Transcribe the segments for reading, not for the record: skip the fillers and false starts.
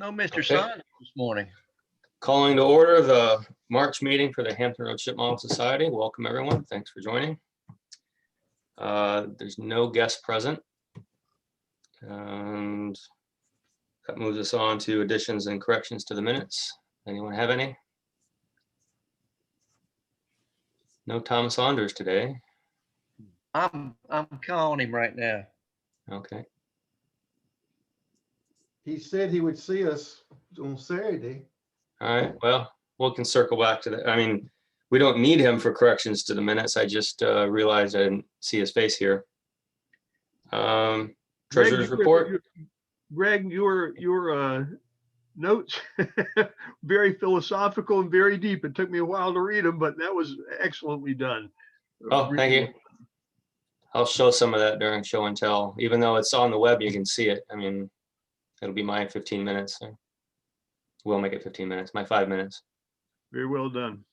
No, Mr. Okay. Saunders this morning. Calling to order the March meeting for the Hampton Road Ship Model Society. Welcome, everyone. Thanks for joining. There's no guest present. And that moves us on to additions and corrections to the minutes. Anyone have any? No Tom Saunders today. I'm calling him right now. Okay. He said he would see us on Saturday. All right. Well, we can circle back to that. I mean, we don't need him for corrections to the minutes. I just realized I didn't see his face here. Treasurer's report. Greg, your notes very philosophical and very deep. It took me a while to read them, but that was excellently done. Oh, thank you. I'll show some of that during show and tell. Even though it's on the web, you can see it. I mean, it'll be my 15 minutes. So we'll make it 15 minutes, my 5 minutes. Very well done.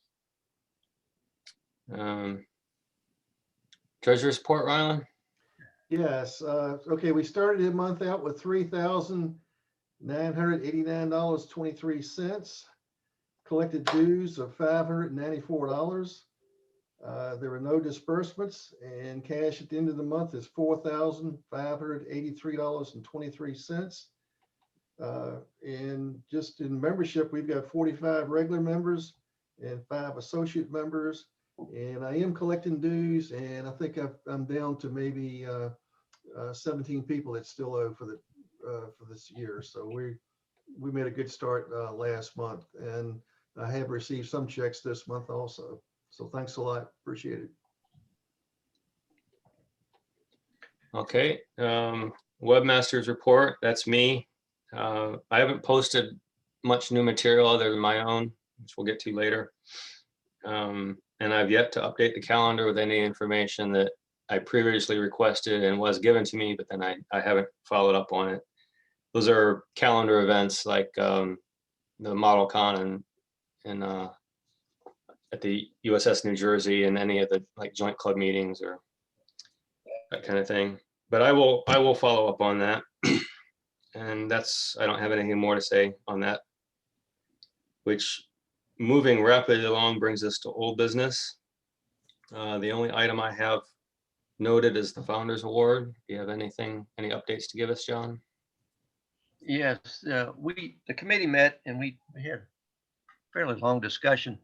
Treasurer's report, Rylan. Yes. Okay. We started the month out with $3,989.23. Collected dues of $594. There were no disbursements, and cash at the end of the month is $4,583.23. And just in membership, we've got 45 regular members and 5 associate members. And I am collecting dues, and I think I'm down to maybe 17 people that still owe for this year. So we made a good start last month, and I have received some checks this month also. So thanks a lot. Appreciate it. Okay. Webmaster's report. That's me. I haven't posted much new material other than my own, which we'll get to later. And I've yet to update the calendar with any information that I previously requested and was given to me, but then I haven't followed up on it. Those are calendar events like the Model Con and at the USS New Jersey and any of the like joint club meetings or that kind of thing. But I will follow up on that. And I don't have anything more to say on that, which moving rapidly along brings us to old business. The only item I have noted is the Founders Award. Do you have any updates to give us, John? Yes, the committee met and we had a fairly long discussion,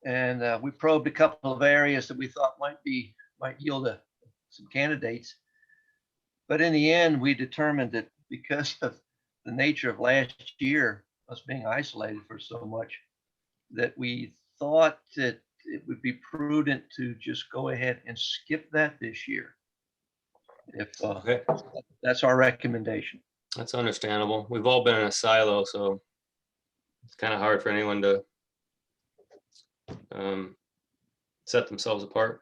and we probed a couple of areas that we thought might yield some candidates. But in the end, we determined that because of the nature of last year, us being isolated for so much, that we thought that it would be prudent to just go ahead and skip that this year. Okay. That's our recommendation. That's understandable. We've all been in a silo, so it's kind of hard for anyone to set themselves apart.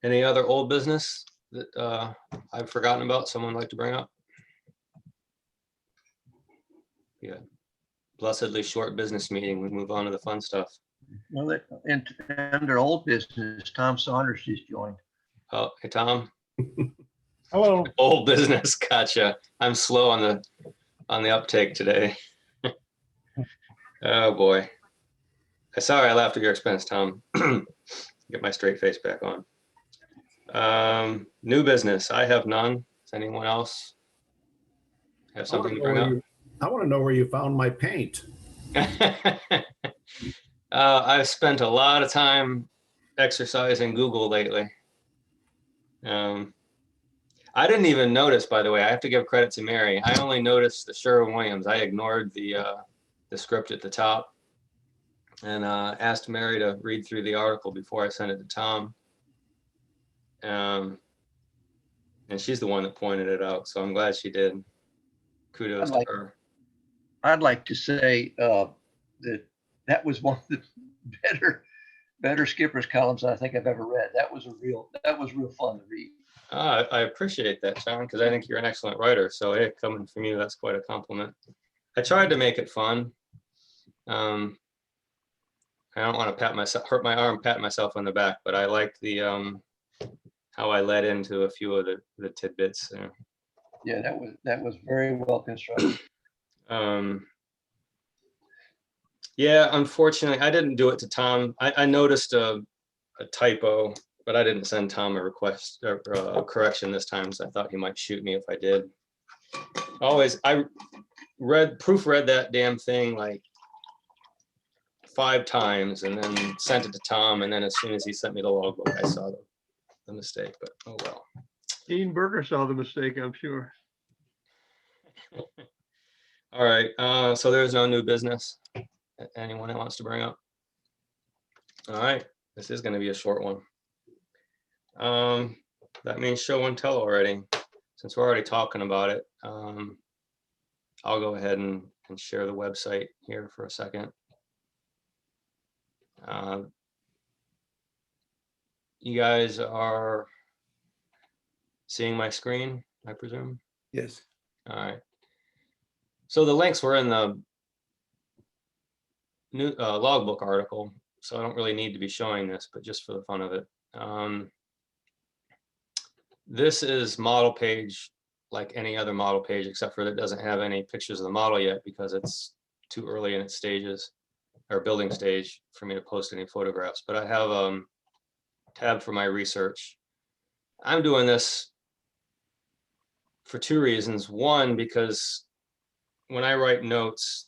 Any other old business that I've forgotten about, someone would like to bring up? Yeah. Blessedly short business meeting. We move on to the fun stuff. Well, under old business, Tom Saunders just joined. Oh, hey, Tom. Hello. Old business. Gotcha. I'm slow on the uptake today. Oh boy. Sorry I laughed at your expense, Tom. Get my straight face back on. New business. I have none. Does anyone else have something to bring up? I want to know where you found my paint. I've spent a lot of time exercising Google lately. I didn't even notice, by the way. I have to give credit to Mary. I only noticed the Sherwin-Williams. I ignored the script at the top and asked Mary to read through the article before I sent it to Tom. And she's the one that pointed it out, so I'm glad she did. Kudos to her. I'd like to say that was one of the better Skipper's columns I think I've ever read. That was real fun to read. I appreciate that, John, because I think you're an excellent writer. So hey, coming from you, that's quite a compliment. I tried to make it fun. I don't want to hurt my arm, pat myself on the back, but I liked the how I led into a few of the tidbits. Yeah, that was very well constructed. Yeah, unfortunately, I didn't do it to Tom. I noticed a typo, but I didn't send Tom a request or a correction this time, so I thought he might shoot me if I did. Always, I proofread that damn thing like 5 times and then sent it to Tom, and then as soon as he sent me the logbook, I saw the mistake, but oh well. Dean Berger saw the mistake, I'm sure. All right, so there's no new business. Anyone that wants to bring up? All right, this is going to be a short one. That means show and tell already. Since we're already talking about it, I'll go ahead and share the website here for a second. You guys are seeing my screen, I presume? Yes. All right. So the links were in the new logbook article, so I don't really need to be showing this, but just for the fun of it. This is model page like any other model page, except for that it doesn't have any pictures of the model yet because it's too early in its stages or building stage for me to post any photographs. But I have a tab for my research. I'm doing this for 2 reasons. One, because when I write notes,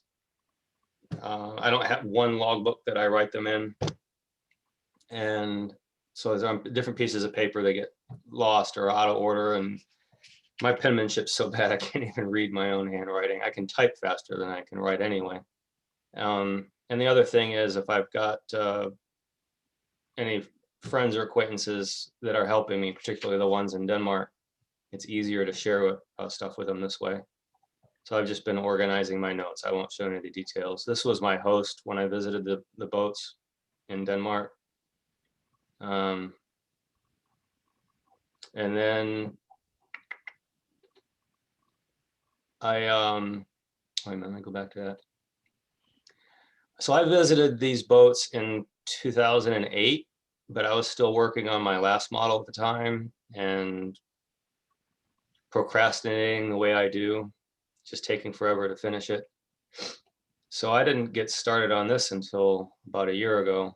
I don't have one logbook that I write them in. And so there's different pieces of paper that get lost or out of order, and my penmanship's so bad I can't even read my own handwriting. I can type faster than I can write anyway. And the other thing is, if I've got any friends or acquaintances that are helping me, particularly the ones in Denmark, it's easier to share stuff with them this way. So I've just been organizing my notes. I won't show any of the details. This was my host when I visited the boats in Denmark. And then wait a minute, let me go back to that. So I visited these boats in 2008, but I was still working on my last model at the time and procrastinating the way I do, just taking forever to finish it. So I didn't get started on this until about a year ago.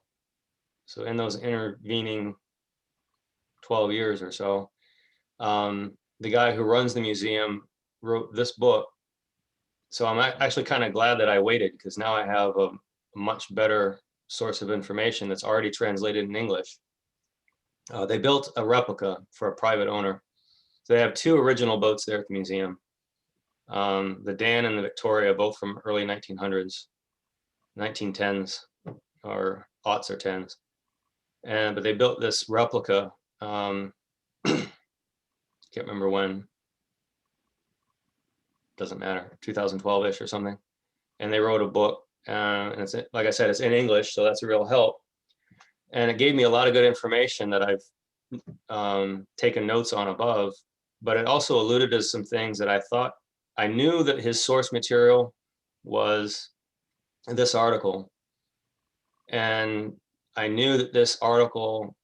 So in those intervening 12 years or so, the guy who runs the museum wrote this book. So I'm actually kind of glad that I waited, because now I have a much better source of information that's already translated in English. They built a replica for a private owner. So they have 2 original boats there at the museum. The Dan and the Victoria, both from early 1900s, 1910s, or aughts or 10s. But they built this replica, can't remember when, doesn't matter, 2012-ish or something. And they wrote a book, and it's, like I said, it's in English, so that's a real help. And it gave me a lot of good information that I've taken notes on above, but it also alluded to some things that I thought, I knew that his source material was this article. And I knew that this article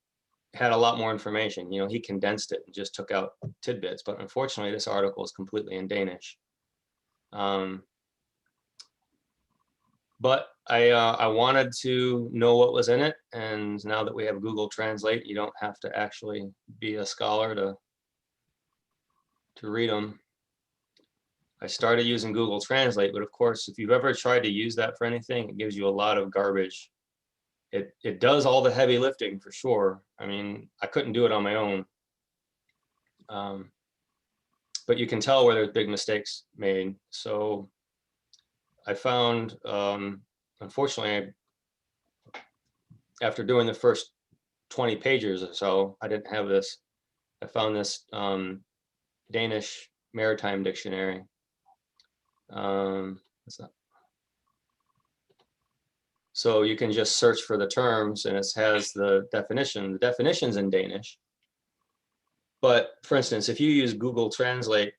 had a lot more information. You know, he condensed it and just took out tidbits, but unfortunately this article is completely in Danish. But I wanted to know what was in it, and now that we have Google Translate, you don't have to actually be a scholar to read them. I started using Google Translate, but of course, if you've ever tried to use that for anything, it gives you a lot of garbage. It does all the heavy lifting for sure. I mean, I couldn't do it on my own. But you can tell where there's big mistakes made. So I found, unfortunately, after doing the first 20 pages or so, I didn't have this. I found this Danish maritime dictionary. So you can just search for the terms, and it has the definition. The definition's in Danish. But for instance, if you use Google Translate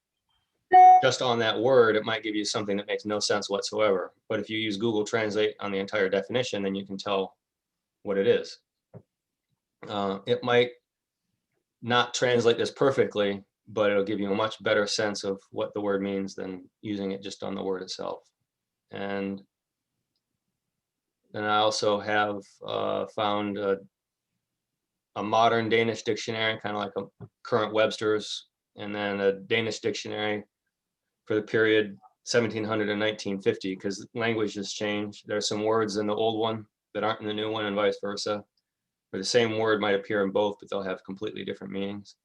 just on that word, it might give you something that makes no sense whatsoever. But if you use Google Translate on the entire definition, then you can tell what it is. It might not translate this perfectly, but it'll give you a much better sense of what the word means than using it just on the word itself. And then I also have found a modern Danish dictionary, kind of like a current Webster's, and then a Danish dictionary for the period 1700 and 1950, because language has changed. There are some words in the old one that aren't in the new one, and vice versa. Or the same word might appear in both, but they'll have completely different meanings.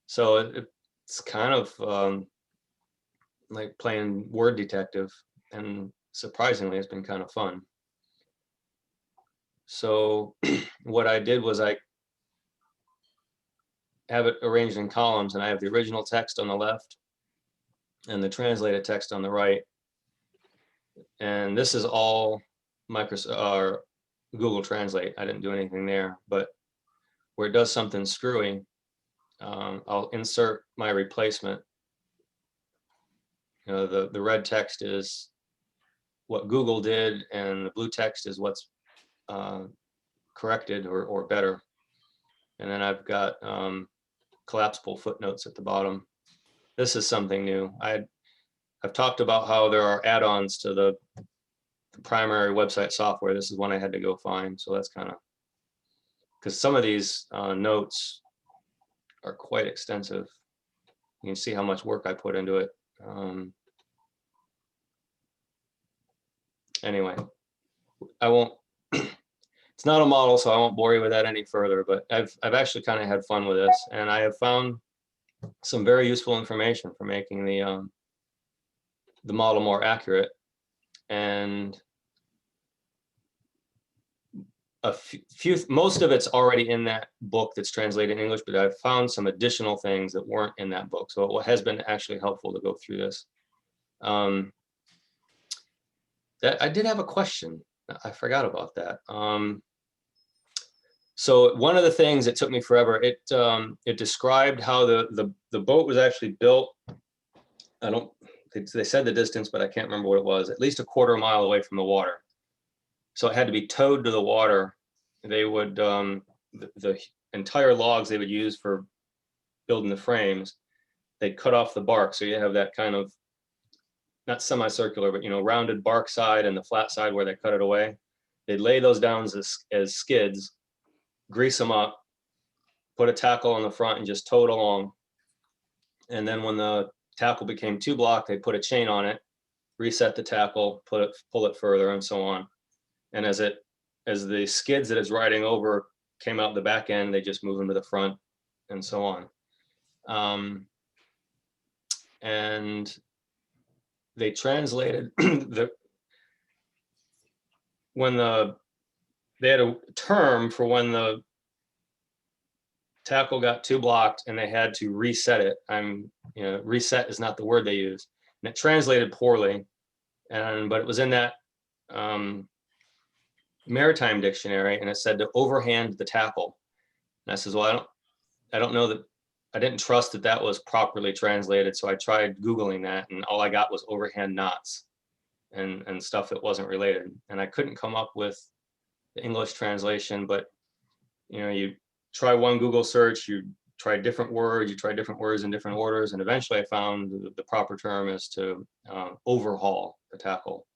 So it's kind of like playing word detective, and surprisingly, it's been kind of fun. So what I did was I have it arranged in columns, and I have the original text on the left and the translated text on the right. And this is all Microsoft or Google Translate. I didn't do anything there, but where it does something screwy, I'll insert my replacement. You know, the red text is what Google did, and the blue text is what's corrected or better. And then I've got collapsible footnotes at the bottom. This is something new. I've talked about how there are add-ons to the primary website software. This is one I had to go find. So that's kind of, because some of these notes are quite extensive. You can see how much work I put into it. Anyway, I won't, it's not a model, so I won't bore you with that any further, but I've actually kind of had fun with this, and I have found some very useful information for making the model more accurate. And most of it's already in that book that's translated in English, but I've found some additional things that weren't in that book. So it has been actually helpful to go through this. That I did have a question. I forgot about that. So one of the things that took me forever, it described how the boat was actually built. They said the distance, but I can't remember what it was, at least a quarter mile away from the water. So it had to be towed to the water. They would, the entire logs they would use for building the frames, they'd cut off the bark. So you have that kind of, not semicircular, but, you know, rounded bark side and the flat side where they cut it away. They'd lay those down as skids, grease them up, put a tackle on the front and just tow it along. And then when the tackle became too blocked, they put a chain on it, reset the tackle, pull it further, and so on. And as the skids that it's riding over came out the back end, they just move them to the front, and so on. And they translated they had a term for when the tackle got too blocked and they had to reset it. Reset is not the word they use, and it translated poorly. But it was in that maritime dictionary, and it said to overhand the tackle. And I says, well, I don't know that, I didn't trust that that was properly translated. So I tried Googling that, and all I got was overhand knots and stuff that wasn't related. And I couldn't come up with the English translation, but you know, you try one Google search, you try different words, you try different words in different orders, and eventually I found the proper term is to overhaul the tackle.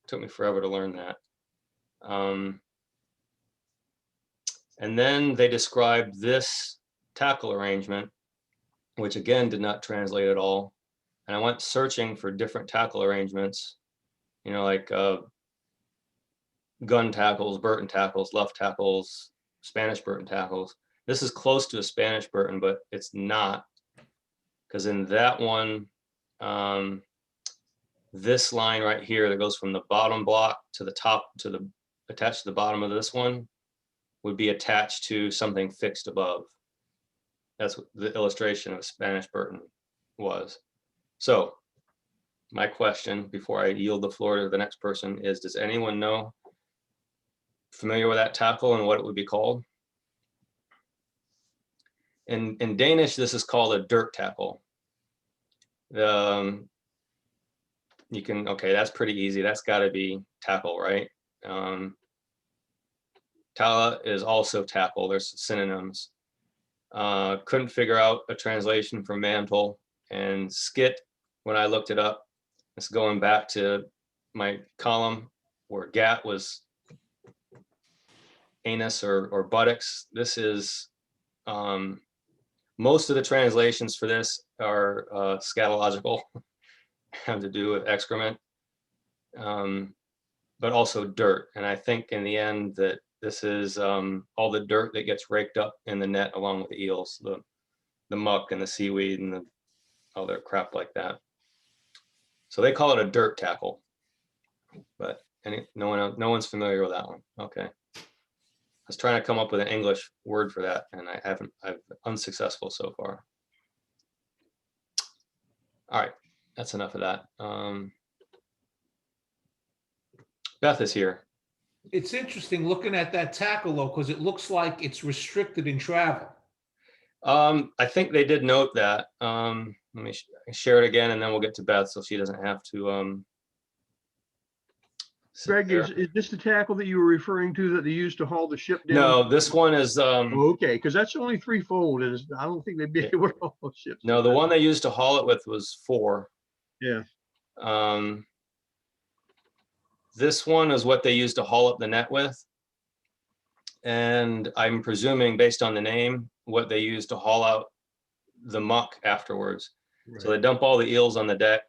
It took me forever to learn that. And then they described this tackle arrangement, which again did not translate at all. And I went searching for different tackle arrangements, you know, like gun tackles, Burton tackles, luff tackles, Spanish Burton tackles. This is close to a Spanish Burton, but it's not, because in that one, this line right here that goes from the bottom block to the top, attached to the bottom of this one, would be attached to something fixed above. That's what the illustration of Spanish Burton was. So my question before I yield the floor to the next person is, does anyone know, familiar with that tackle and what it would be called? In Danish, this is called a dirt tackle. You can, okay, that's pretty easy. That's got to be tackle, right? Tala is also tackle. There's synonyms. Couldn't figure out a translation for mantle. And skit, when I looked it up, it's going back to my column where gat was anus or buttocks. This is, most of the translations for this are scatological, have to do with excrement, but also dirt. And I think in the end that this is all the dirt that gets raked up in the net along with the eels, the muck and the seaweed and the other crap like that. So they call it a dirt tackle, but no one's familiar with that one. Okay. I was trying to come up with an English word for that, and I've unsuccessful so far. All right, that's enough of that. Beth is here. It's interesting looking at that tackle though, because it looks like it's restricted in travel. I think they did note that. Let me share it again, and then we'll get to Beth, so she doesn't have to. Greg, is this the tackle that you were referring to that they used to haul the ship down? No, this one is. Okay, because that's only threefold, and I don't think they'd be able to haul ships. No, the one they used to haul it with was 4. Yeah. This one is what they used to haul up the net with. And I'm presuming, based on the name, what they used to haul out the muck afterwards. Right. So they dump all the eels on the deck,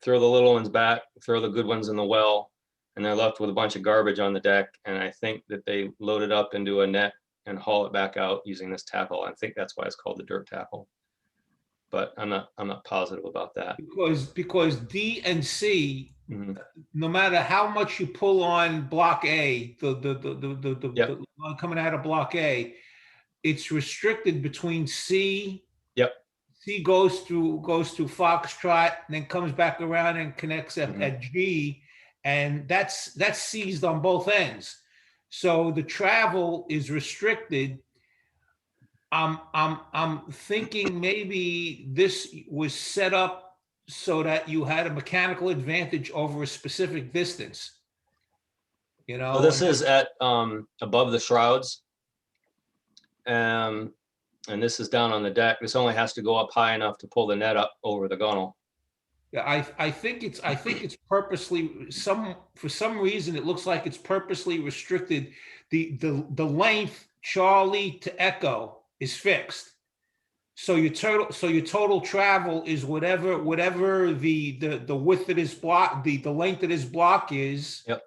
throw the little ones back, throw the good ones in the well, and they're left with a bunch of garbage on the deck. And I think that they load it up into a net and haul it back out using this tackle. I think that's why it's called the dirt tackle. But I'm not positive about that. Because D and C, Mhm. no matter how much you pull on block A, the Yep. line coming out of block A, it's restricted between C. Yep. C goes through Foxtrot, and then comes back around and connects at G, and that's seized on both ends. So the travel is restricted. I'm thinking maybe this was set up so that you had a mechanical advantage over a specific distance. You know, So this is at above the shrouds. And this is down on the deck. This only has to go up high enough to pull the net up over the gunnel. Yeah, I think it's purposely, for some reason it looks like it's purposely restricted. The length Charlie to Echo is fixed. So your total travel is whatever the width of this block, the length of this block is. Yep.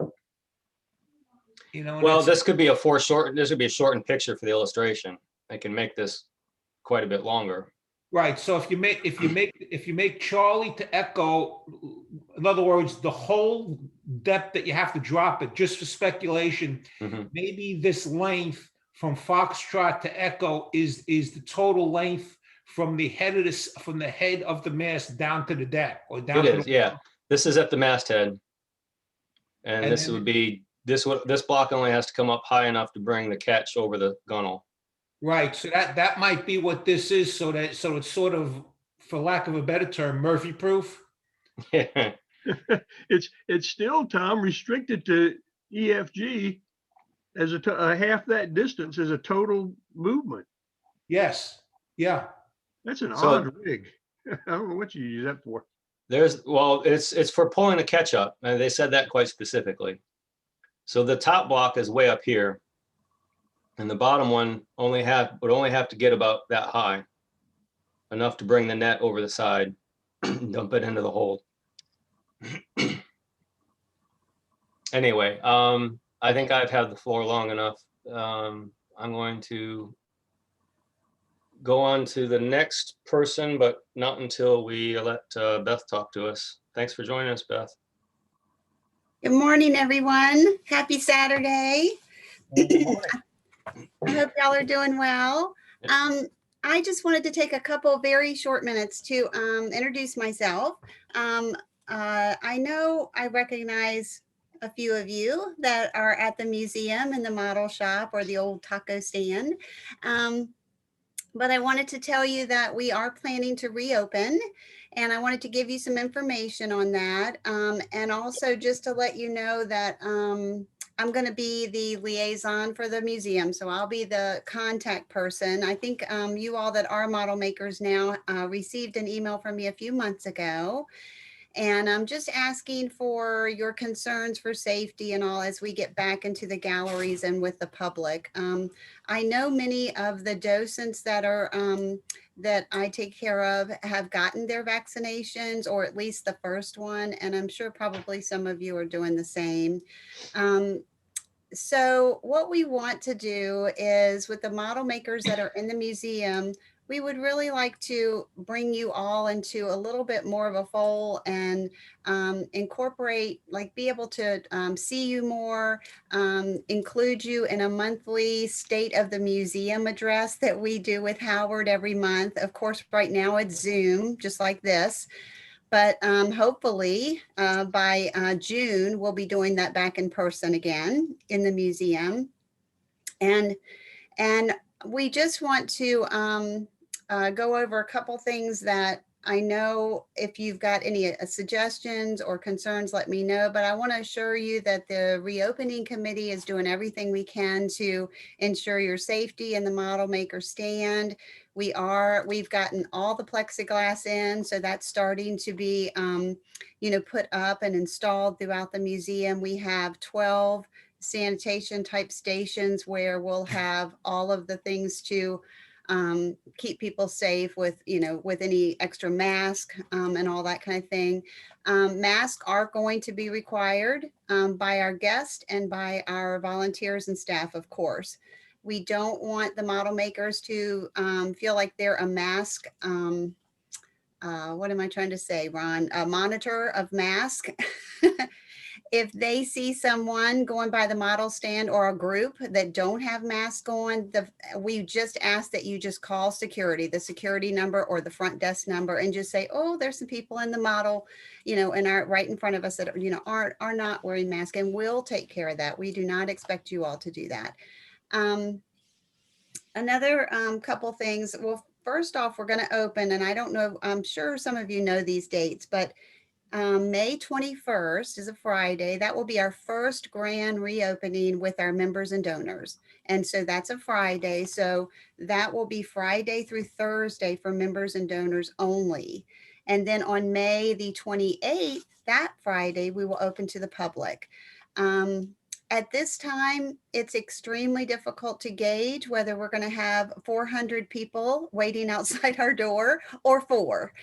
You know. Well, this could be a shortened picture for the illustration. I can make this quite a bit longer. Right. So if you make Charlie to Echo, in other words, the whole depth that you have to drop it, just for speculation, maybe this length from Foxtrot to Echo is the total length from the head of the mast down to the deck, or down. It is, yeah. This is at the masthead, and this would be this block only has to come up high enough to bring the catch over the gunnel. Right. So that might be what this is. So it's sort of, for lack of a better term, Murphy proof. Yeah. It's still, Tom, restricted to EFG as a half that distance as a total movement. Yes. Yeah. That's an odd rig. I don't know what you use that for. It's for pulling a catch up, and they said that quite specifically. So the top block is way up here, and the bottom one would only have to get about that high, enough to bring the net over the side, dump it into the hold. Anyway, I think I've had the floor long enough. I'm going to go on to the next person, but not until we let Beth talk to us. Thanks for joining us, Beth. Good morning, everyone. Happy Saturday. Good morning. I hope y'all are doing well. I just wanted to take a couple very short minutes to introduce myself. I know I recognize a few of you that are at the museum and the model shop or the old taco stand. But I wanted to tell you that we are planning to reopen, and I wanted to give you some information on that. And also just to let you know that I'm going to be the liaison for the museum. So I'll be the contact person. I think you all that are model makers now received an email from me a few months ago. And I'm just asking for your concerns for safety and all as we get back into the galleries and with the public. I know many of the docents that are that I take care of have gotten their vaccinations, or at least the first one, and I'm sure probably some of you are doing the same. So what we want to do is with the model makers that are in the museum, we would really like to bring you all into a little bit more of a fold and incorporate, like be able to see you more, include you in a monthly state of the museum address that we do with Howard every month. Of course, right now it's Zoom, just like this. But hopefully by June, we'll be doing that back in person again in the museum. And we just want to go over a couple things that I know if you've got any suggestions or concerns, let me know. But I want to assure you that the reopening committee is doing everything we can to ensure your safety in the model maker stand. We've gotten all the plexiglass in, so that's starting to be, put up and installed throughout the museum. We have 12 sanitation type stations where we'll have all of the things to keep people safe with, with any extra mask and all that kind of thing. Masks are going to be required by our guests and by our volunteers and staff, of course. We don't want the model makers to feel like they're a mask. What am I trying to say, Ron? A monitor of mask. If they see someone going by the model stand or a group that don't have masks on, we just ask that you just call security, the security number or the front desk number, and just say, oh, there's some people in the model, and are right in front of us that, are not wearing masks, and we'll take care of that. We do not expect you all to do that. Another couple things. Well, first off, we're going to open, and I don't know, I'm sure some of you know these dates, but May 21st is a Friday. That will be our first grand reopening with our members and donors. And so that's a Friday. So that will be Friday through Thursday for members and donors only. And then on May the 28th, that Friday, we will open to the public. At this time, it's extremely difficult to gauge whether we're going to have 400 people waiting outside our door or 4.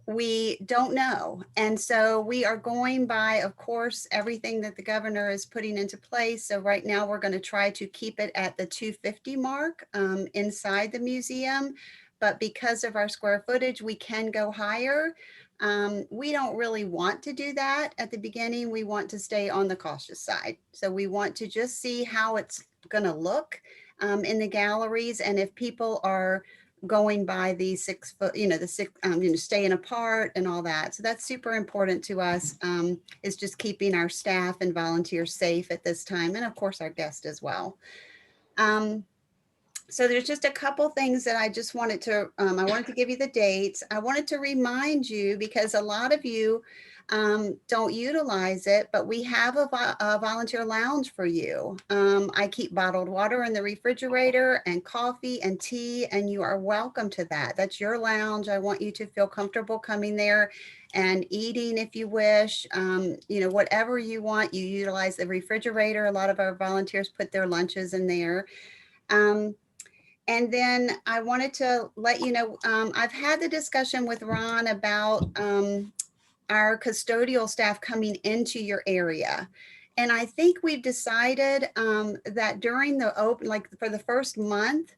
We don't know. And so we are going by, of course, everything that the governor is putting into place. So right now we're going to try to keep it at the 250 mark inside the museum. But because of our square footage, we can go higher. We don't really want to do that at the beginning. We want to stay on the cautious side. So we want to just see how it's going to look in the galleries. And if people are going by the 6 foot, staying apart and all that. So that's super important to us, is just keeping our staff and volunteers safe at this time. And of course, our guests as well. So there's just a couple things that I just wanted to, I wanted to give you the dates. I wanted to remind you, because a lot of you don't utilize it, but we have a volunteer lounge for you. I keep bottled water in the refrigerator and coffee and tea, and you are welcome to that. That's your lounge. I want you to feel comfortable coming there and eating if you wish. Whatever you want, you utilize the refrigerator. A lot of our volunteers put their lunches in there. And then I wanted to let you know, I've had the discussion with Ron about our custodial staff coming into your area. And I think we've decided that during the open, like for the first month,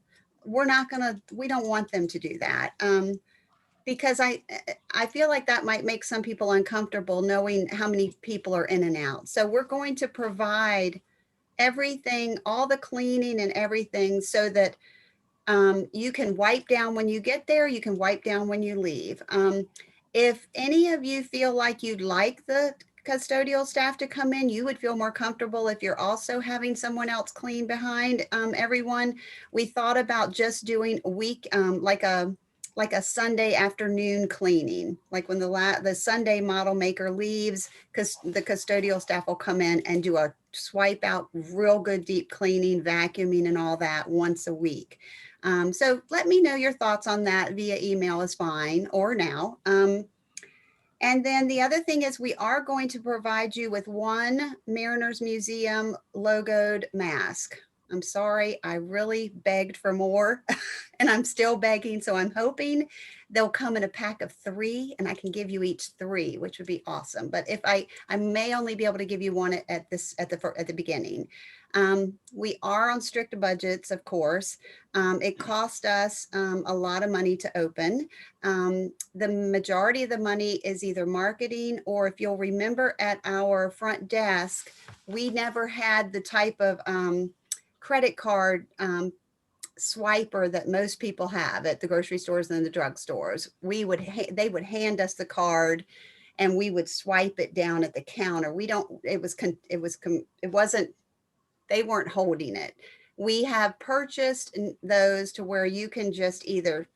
we don't want them to do that. Because I feel like that might make some people uncomfortable knowing how many people are in and out. So we're going to provide everything, all the cleaning and everything, so that you can wipe down when you get there, you can wipe down when you leave. If any of you feel like you'd like the custodial staff to come in, you would feel more comfortable if you're also having someone else clean behind everyone. We thought about just doing a week, like a Sunday afternoon cleaning, like when the Sunday model maker leaves, because the custodial staff will come in and do a swipe out real good deep cleaning, vacuuming and all that once a week. So let me know your thoughts on that via email is fine, or now. And then the other thing is we are going to provide you with one Mariners Museum logoed mask. I'm sorry, I really begged for more and I'm still begging. So I'm hoping they'll come in a pack of 3 and I can give you each 3, which would be awesome. But if I may only be able to give you one at the beginning. We are on strict budgets, of course. It cost us a lot of money to open. The majority of the money is either marketing, or if you'll remember at our front desk, we never had the type of credit card swiper that most people have at the grocery stores and the drugstores. They would hand us the card and we would swipe it down at the counter. It wasn't, they weren't holding it. We have purchased those to where you can just either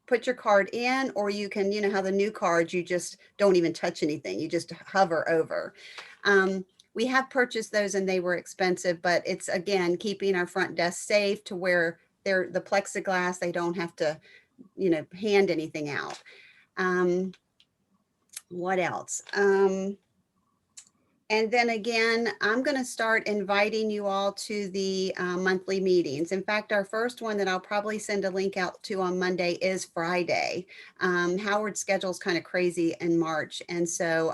put your card in, or you can, you know how the new cards, you just don't even touch anything. You just hover over. We have purchased those and they were expensive, but it's, again, keeping our front desk safe to where they're the plexiglass, they don't have to, you know, hand anything out. What else? And then again, I'm going to start inviting you all to the monthly meetings. In fact, our first one that I'll probably send a link out to on Monday is Friday. Howard's schedule is kind of crazy in March. And so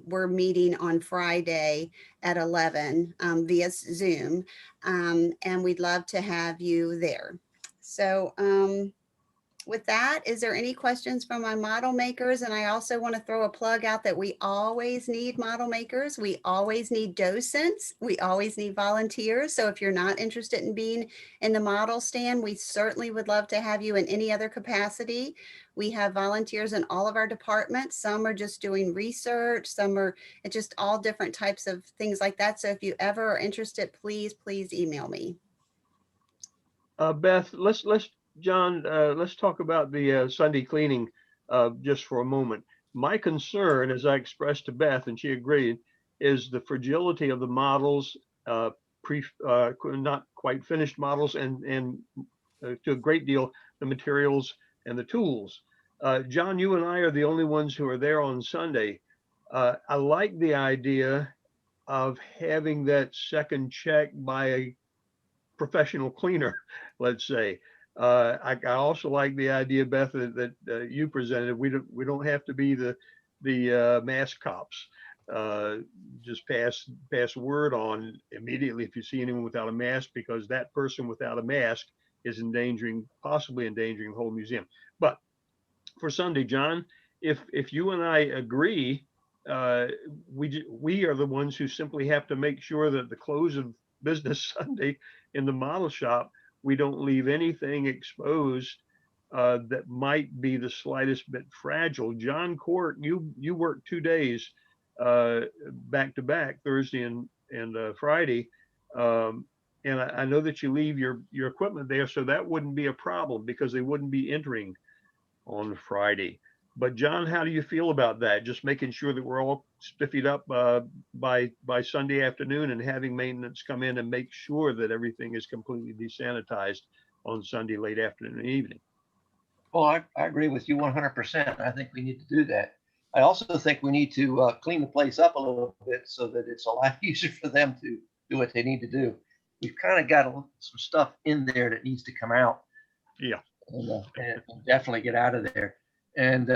we're meeting on Friday at 11 via Zoom. And we'd love to have you there. So with that, is there any questions from my model makers? And I also want to throw a plug out that we always need model makers. We always need docents. We always need volunteers. So if you're not interested in being in the model stand, we certainly would love to have you in any other capacity. We have volunteers in all of our departments. Some are just doing research. Some are just all different types of things like that. So if you ever are interested, please email me. Beth, John, let's talk about the Sunday cleaning just for a moment. My concern, as I expressed to Beth, and she agreed, is the fragility of the models, not quite finished models, and to a great deal, the materials and the tools. John, you and I are the only ones who are there on Sunday. I like the idea of having that second check by a professional cleaner, let's say. I also like the idea, Beth, that you presented. We don't have to be the mask cops. Just pass word on immediately if you see anyone without a mask, because that person without a mask is possibly endangering the whole museum. But for Sunday, John, if you and I agree, we are the ones who simply have to make sure that the close of business Sunday in the model shop, we don't leave anything exposed that might be the slightest bit fragile. John Court, you work 2 days back to back, Thursday and Friday. And I know that you leave your equipment there, so that wouldn't be a problem because they wouldn't be entering on Friday. But John, how do you feel about that? Just making sure that we're all spiffied up by Sunday afternoon and having maintenance come in and make sure that everything is completely desanitized on Sunday late afternoon and evening. Well, I agree with you 100%. I think we need to do that. I also think we need to clean the place up a little bit so that it's a lot easier for them to do what they need to do. We've kind of got some stuff in there that needs to come out. Yeah. And definitely get out of there. And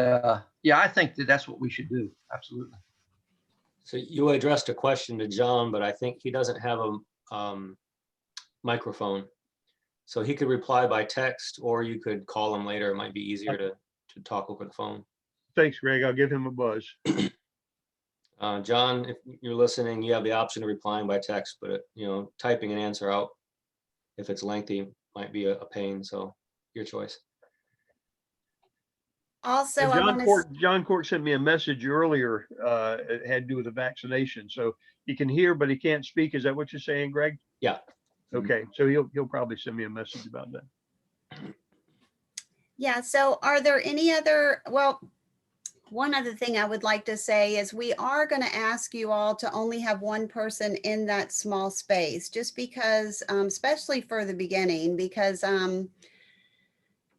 yeah, I think that's what we should do. Absolutely. So you addressed a question to John, but I think he doesn't have a microphone. So he could reply by text, or you could call him later. It might be easier to talk over the phone. Thanks, Greg. I'll give him a buzz. John, if you're listening, you have the option of replying by text, but typing an answer out, if it's lengthy, might be a pain. So your choice. Also, John Court sent me a message earlier. It had to do with the vaccination. So he can hear, but he can't speak. Is that what you're saying, Greg? Yeah. Okay. So he'll probably send me a message about that. Yeah. So are there any other, well, One other thing I would like to say is we are going to ask you all to only have one person in that small space, just because, especially for the beginning, because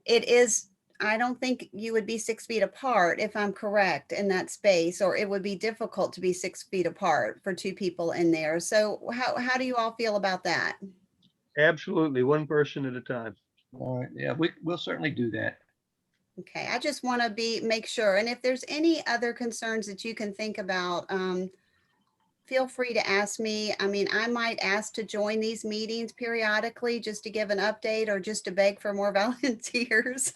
it is, I don't think you would be 6 feet apart, if I'm correct, in that space, or it would be difficult to be 6 feet apart for two people in there. So how do you all feel about that? Absolutely, one person at a time. All right, yeah, we'll certainly do that. Okay, I just want to make sure. And if there's any other concerns that you can think about, feel free to ask me. I mean, I might ask to join these meetings periodically just to give an update or just to beg for more volunteers.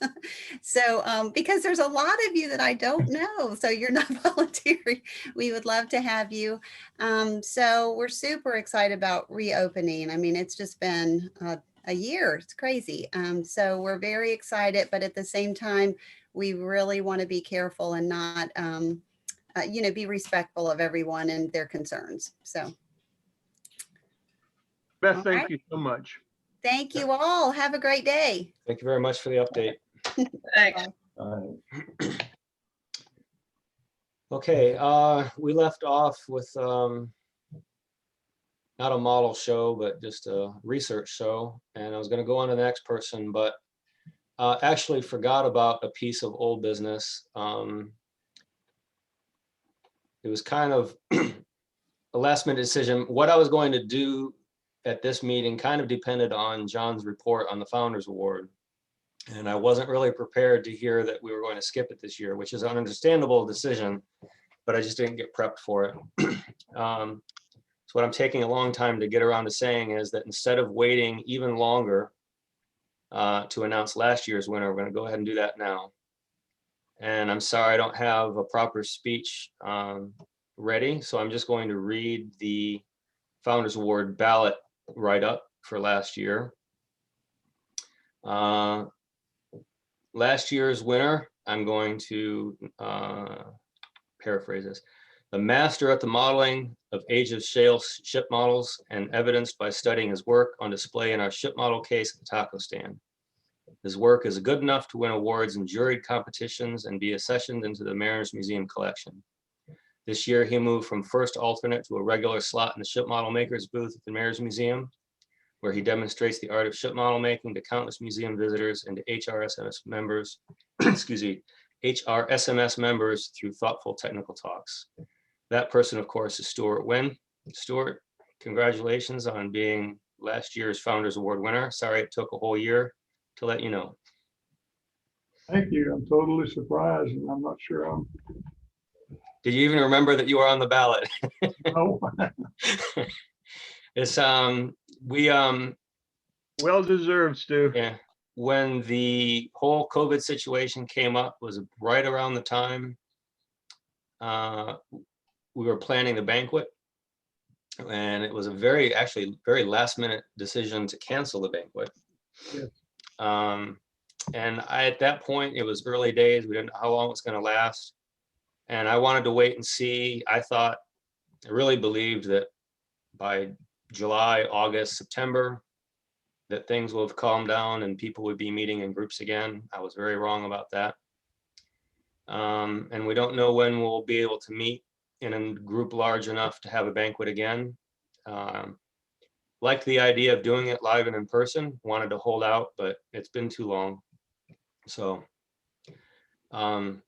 So, because there's a lot of you that I don't know, so you're not volunteering. We would love to have you. So we're super excited about reopening. I mean, it's just been a year. It's crazy. So we're very excited, but at the same time, we really want to be careful and not, be respectful of everyone and their concerns. So, Beth, all thank right. you so much. Thank you all. Have a great day. Thank you very much for the update. Thanks. Okay, we left off with not a model show, but just a research show. And I was going to go on to the next person, but actually forgot about a piece of old business. It was kind of a last minute decision. What I was going to do at this meeting kind of depended on John's report on the Founders Award. And I wasn't really prepared to hear that we were going to skip it this year, which is an understandable decision, but I just didn't get prepped for it. So what I'm taking a long time to get around to saying is that instead of waiting even longer to announce last year's winner, we're going to go ahead and do that now. And I'm sorry I don't have a proper speech ready, so I'm just going to read the Founders Award ballot write-up for last year. Last year's winner, I'm going to paraphrase this. The master at the modeling of age of shale ship models and evidenced by studying his work on display in our ship model case at the taco stand. His work is good enough to win awards in juried competitions and be accessioned into the Mariners Museum collection. This year, he moved from first alternate to a regular slot in the ship model makers booth at the Mariners Museum, where he demonstrates the art of ship model making to countless museum visitors and to HRSMS members, excuse me, HRSMS members through thoughtful technical talks. That person, of course, is Stuart Wynn. Stuart, congratulations on being last year's Founders Award winner. Sorry it took a whole year to let you know. Thank you. I'm totally surprised, and I'm not sure I'm. Did you even remember that you were on the ballot? No. It's Well deserved, Stu. yeah. When the whole COVID situation came up, was right around the time we were planning the banquet, and it was a very last minute decision to cancel the banquet. Yes. And at that point, it was early days. We didn't know how long it was going to last. And I wanted to wait and see. I really believed that by July, August, September, that things will have calmed down and people would be meeting in groups again. I was very wrong about that. And we don't know when we'll be able to meet in a group large enough to have a banquet again. Liked the idea of doing it live and in person, wanted to hold out, but it's been too long. So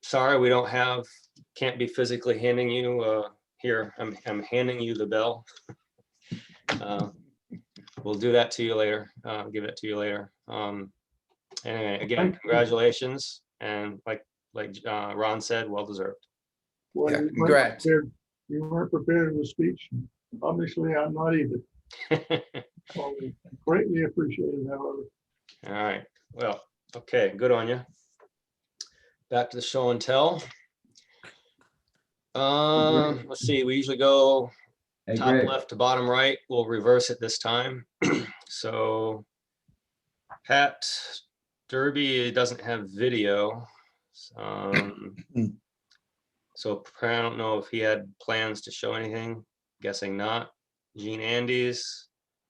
sorry, we can't be physically handing you here. I'm handing you the bell. We'll do that to you later. Give it to you later. Anyway, again, congratulations, and like Ron said, well deserved. Well, Yeah, you weren't congrats. prepared- You weren't prepared with a speech. Obviously, I'm not either. So, greatly appreciated, however. All right. Well, okay. Good on you. Back to the show and tell. Let's see. We usually go Hey, top Greg. left to bottom right. We'll reverse it this time. So Pat Derby doesn't have video. So I don't know if he had plans to show anything. Guessing not. Gene Andes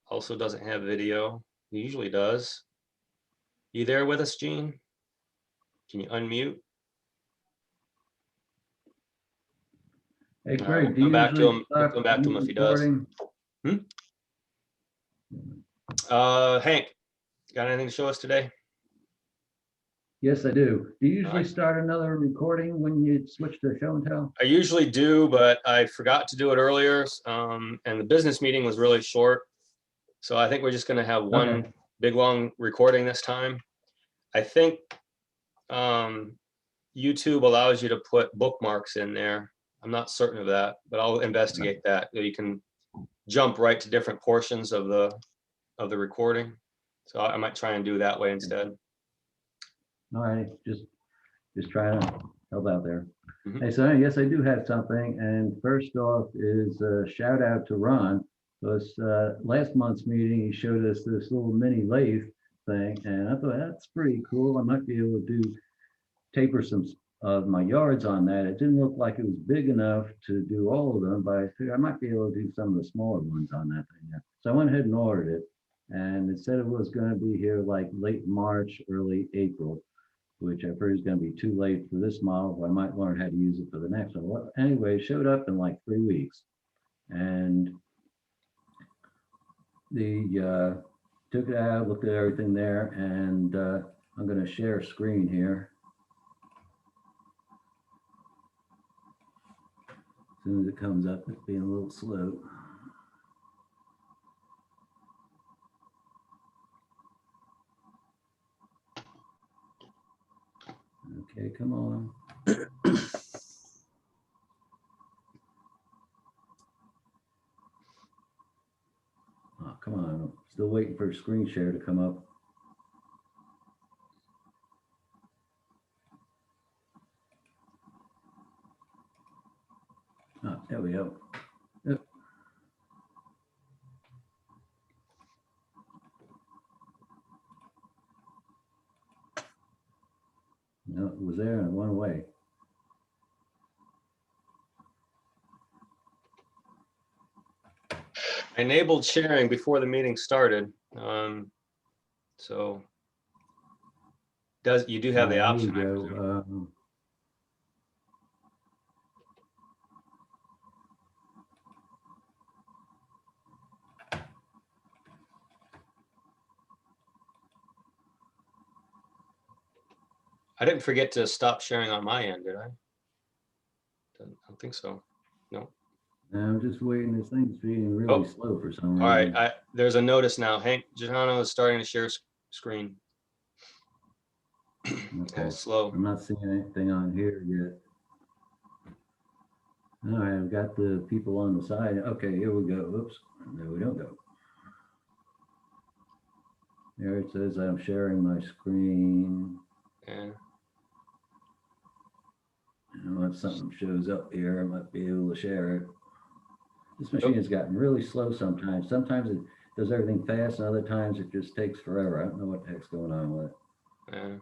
also doesn't have video. He usually does. You there with us, Gene? Can you unmute? Hey, We'll Greg, do come you back to usually him. We'll start come back to him if he does. recording? Hank, got anything to show us today? Yes, I do. Do you usually Alright. start another recording when you switch to show and tell? I usually do, but I forgot to do it earlier. And the business meeting was really short. So I think we're just gonna have one Okay. big, long recording this time. I think YouTube allows you to put bookmarks in there. I'm not certain of that, but I'll investigate that. You can jump right to different portions of the recording. So I might try and do that way instead. All right, just trying to help out there. Mhm. Hey, so yes, I do have something. And first off is a shout out to Ron. Because last month's meeting, he showed us this little mini lathe thing, and I thought that's pretty cool. I might be able to taper some of my yards on that. It didn't look like it was big enough to do all of them, but I figured I might be able to do some of the smaller ones on that thing. Yeah. So I went ahead and ordered it, and it said it was going to be here like late March, early April, which I figured is going to be too late for this model, but I might learn how to use it for the next one. Well, anyway, it showed up in like 3 weeks, and the took it out, looked at everything there, and I'm going to share a screen here. As soon as it comes up, it's being a little slow. Okay, come on. Oh, come on. I'm still waiting for a screen share to come up. Oh, there we go. Yep. No, it was there and it went away. I enabled sharing before the meeting started. So you do have the option. I Here we presume. go. I didn't forget to stop sharing on my end, did I? I don't think so. No. I'm just waiting. This thing's being really Oh. slow for some reason. All right. There's a notice now. Hank Gijano is starting to share screen. Okay. Slow. I'm not seeing anything on here yet. All right, I've got the people on the side. Okay, here we go. Oops, no, we don't go. There it says I'm sharing my screen. Yeah. And if something shows up here, I might be able to share it. This machine has gotten really slow sometimes. Sometimes it does everything fast, and other times it just takes forever. I don't know what the heck's going on with it. Yeah.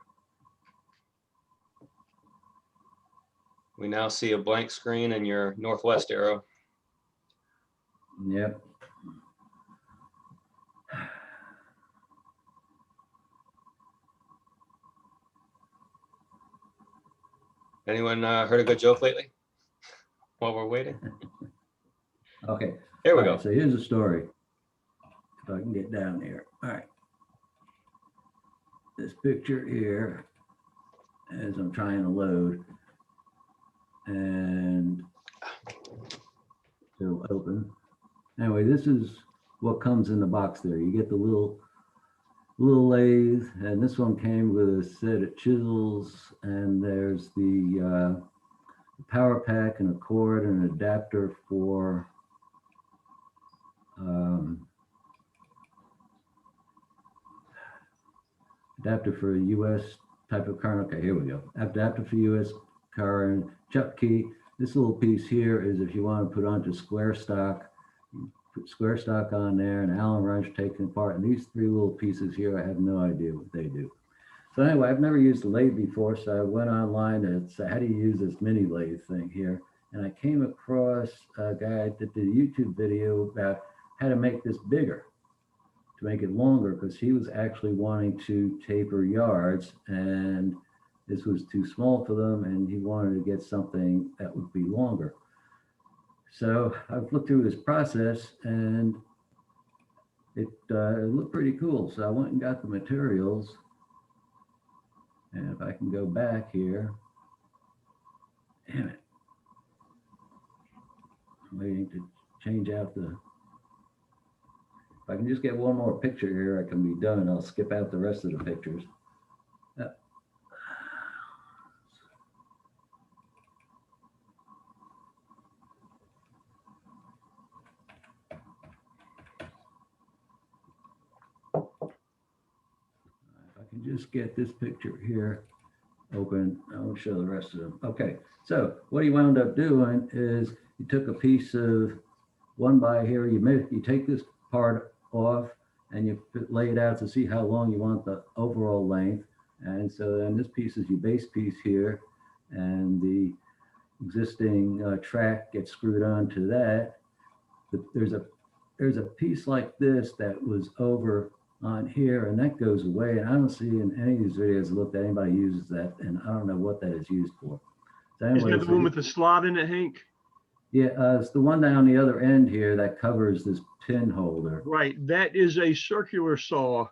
We now see a blank screen and your northwest arrow. Yep. Anyone heard a good joke lately while we're waiting? Okay. There we All go. right, so here's a story. If I can get down here. All right. This picture here, as I'm trying to load, and it'll open. Anyway, this is what comes in the box there. You get the little lathe, and this one came with a set of chisels, and there's the power pack and a cord and an adapter for a US type of current. Okay, here we go. Adapter for US current, chuck key. This little piece here is if you want to put onto square stock, put square stock on there, and Allen wrench taken apart. And these three little pieces here, I have no idea what they do. So anyway, I've never used a lathe before, so I went online and said, how do you use this mini lathe thing here? And I came across a guy that did a YouTube video about how to make this bigger, to make it longer, because he was actually wanting to taper yards, and this was too small for them, and he wanted to get something that would be longer. So I've looked through this process and it looked pretty cool. So I went and got the materials. And if I can go back here, damn it. I'm waiting to change out the, if I can just get one more picture here, I can be done. I'll skip out the rest of the pictures. If I can just get this picture here open, I won't show the rest of them. Okay, so what he wound up doing is he took a piece of 1x here, you take this part off and you lay it out to see how long you want the overall length. And so then this piece is your base piece here, and the existing track gets screwed onto that. But there's a piece like this that was over on here, and that goes away. And I don't see in any of these videos I looked at anybody uses that, and I don't know what that is used for. So Isn't anyway, that the one with the slot in it, Hank? yeah, it's the one down the other end here that covers this pin holder. Right, that is a circular saw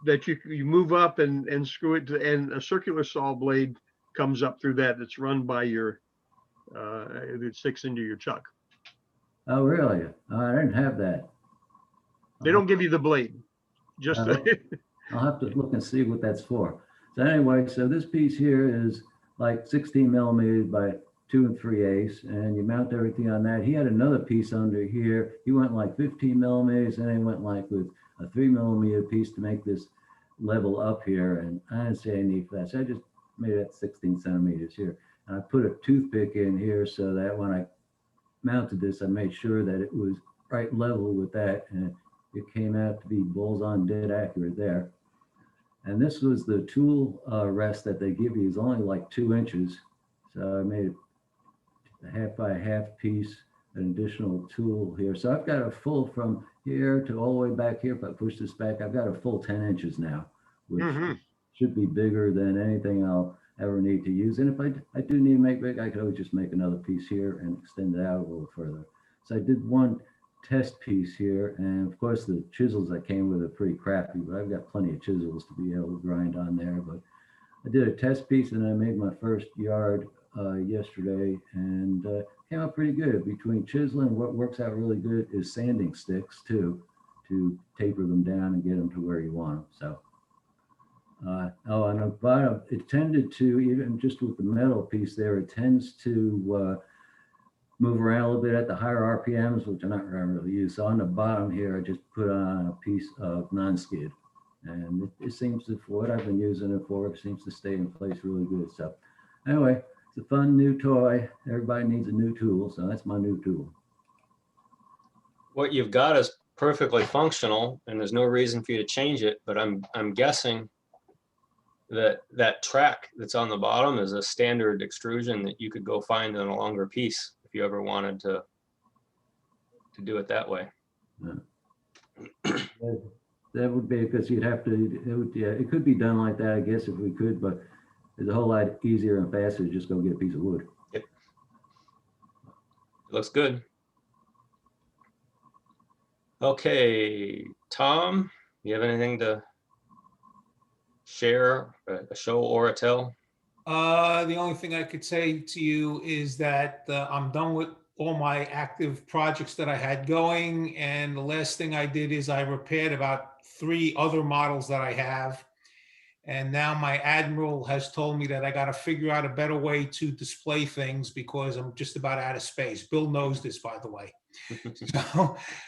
that you move up and screw it to, and a circular saw blade comes up through that. That's run by your, it sticks into your chuck. Oh, really? Oh, I didn't have that. They don't give you the blade, just I'll have to look and see what that's for. So anyway, so this piece here is like 16 millimeters by 2 3/8, and you mount everything on that. He had another piece under here. He went like 15 millimeters, and he went like with a 3 millimeter piece to make this level up here. And I didn't see any need for that. So I just made it 16 centimeters here. And I put a toothpick in here so that when I mounted this, I made sure that it was right level with that. And it came out to be balls on dead accurate there. And this was the tool rest that they give you is only like 2 inches. So I made a 1/2 by 1/2 piece, an additional tool here. So I've got a full from here to all the way back here. If I push this back, I've got a full 10 inches now, which should be bigger than anything I'll ever need to use. And if I do need to make big, I could always just make another piece here and extend it out a little further. So I did one test piece here, and of course the chisels that came with are pretty crappy, but I've got plenty of chisels to be able to grind on there. But I did a test piece and I made my first yard yesterday, and came out pretty good. Between chiseling, what works out really good is sanding sticks too, to taper them down and get them to where you want them. So oh, on the bottom, it tended to, even just with the metal piece there, it tends to move around a little bit at the higher RPMs, which I'm not going to really use. So on the bottom here, I just put on a piece of non-skid, and it seems to, for what I've been using it for, it seems to stay in place really good. So anyway, it's a fun new toy. Everybody needs a new tool, so that's my new tool. What you've got is perfectly functional, and there's no reason for you to change it. But I'm guessing that track that's on the bottom is a standard extrusion that you could go find on a longer piece if you ever wanted to do it that way. Yeah. That would be, because you'd have to, it would, yeah, it could be done like that, I guess, if we could, but it's a whole lot easier and faster to just go get a piece of wood. Yep. Looks good. Okay, Tom, you have anything to share, a show or a tell? The only thing I could say to you is that I'm done with all my active projects that I had going. And the last thing I did is I repaired about 3 other models that I have. And now my admiral has told me that I got to figure out a better way to display things because I'm just about out of space. Bill knows this, by the way.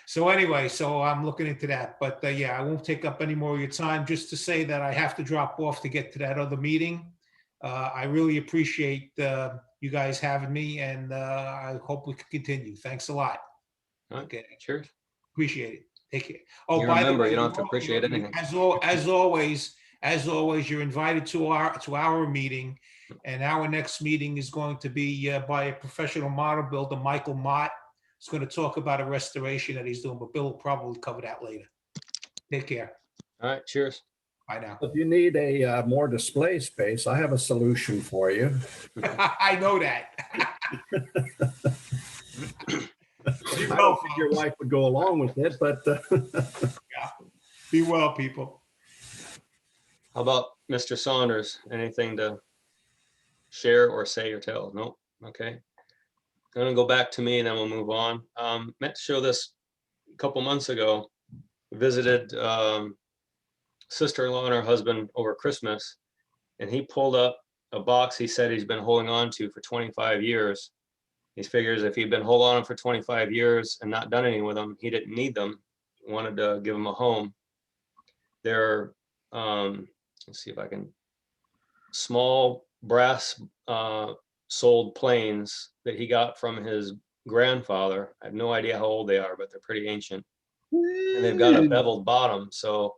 So anyway, so I'm looking into that. But yeah, I won't take up any more of your time. Just to say that I have to drop off to get to that other meeting. I really appreciate you guys having me, and I hope we can continue. Thanks a lot. Okay, sure. Appreciate it. Take care. Oh, You by remember, the way, you don't have to appreciate anything. As always, you're invited to our meeting, and our next meeting is going to be by a professional model builder, Michael Mott. He's going to talk about a restoration that he's doing, but Bill will probably cover that later. Take care. All right, cheers. Bye now. If you need a more display space, I have a solution for you. I know that. Be I well, don't think your folks. wife would go along with it, but Be well, people. How about Mr. Saunders? Anything to share or say or tell? Nope. Okay. I'm gonna go back to me and then we'll move on. Meant to show this a couple months ago. Visited sister-in-law and her husband over Christmas, and he pulled up a box he said he's been holding on to for 25 years. He figures if he'd been holding on for 25 years and not done anything with them, he didn't need them. He wanted to give them a home. They're, let's see if I can, small brass sold planes that he got from his grandfather. I have no idea how old they are, but they're pretty ancient. And they've got a beveled bottom. So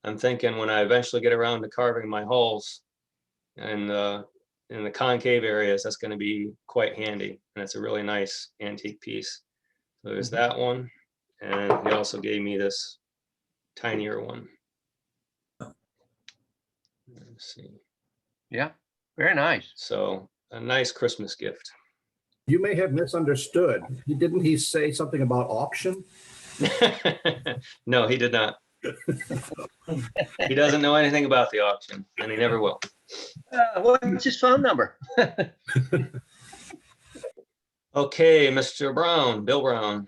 I'm thinking when I eventually get around to carving my hulls and in the concave areas, that's going to be quite handy. And it's a really nice antique piece. So there's that one. And he also gave me this tinier one. Let's see. Yeah, very nice. So a nice Christmas gift. you may have misunderstood. Didn't he say something about auction? No, he did not. He doesn't know anything about the auction, and he never will. What's his phone number? Okay, Mr. Brown, Bill Brown.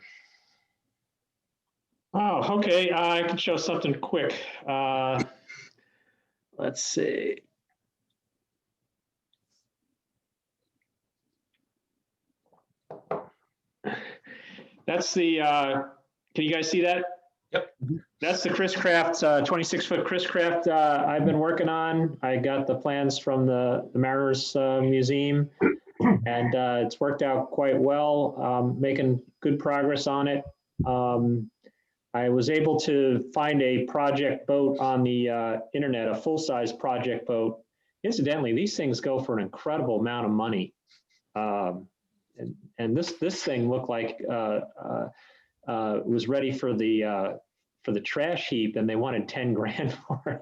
Oh, okay. I can show something quick. Let's see. That's the, can you guys see that? Yep. That's the Chris Craft, 26-foot Chris Craft I've been working on. I got the plans from the Mariners Museum, and it's worked out quite well, making good progress on it. I was able to find a project boat on the internet, a full-size project boat. Incidentally, these things go for an incredible amount of money. And this thing looked like was ready for the trash heap, and they wanted 10 grand for it.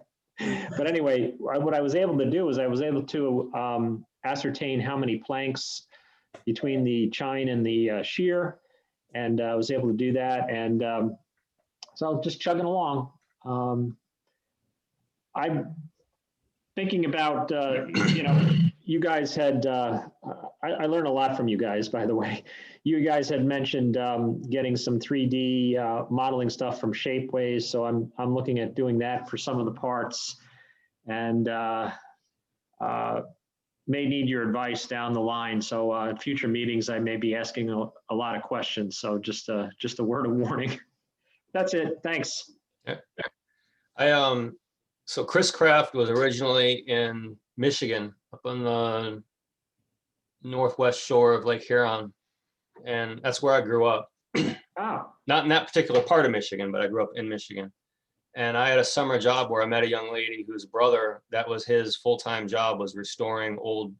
But anyway, what I was able to do is I was able to ascertain how many planks between the chine and the shear, and I was able to do that. And so I'm just chugging along. I'm thinking about, you guys had, I learned a lot from you guys, by the way. You guys had mentioned getting some 3D modeling stuff from Shapeways, so I'm looking at doing that for some of the parts, and may need your advice down the line. So at future meetings, I may be asking a lot of questions. So just a word of warning. That's it. Thanks. Yeah. So Chris Craft was originally in Michigan, up on the northwest shore of Lake Huron, and that's where I grew up. Oh. Not in that particular part of Michigan, but I grew up in Michigan. And I had a summer job where I met a young lady whose brother, that was his full-time job, was restoring old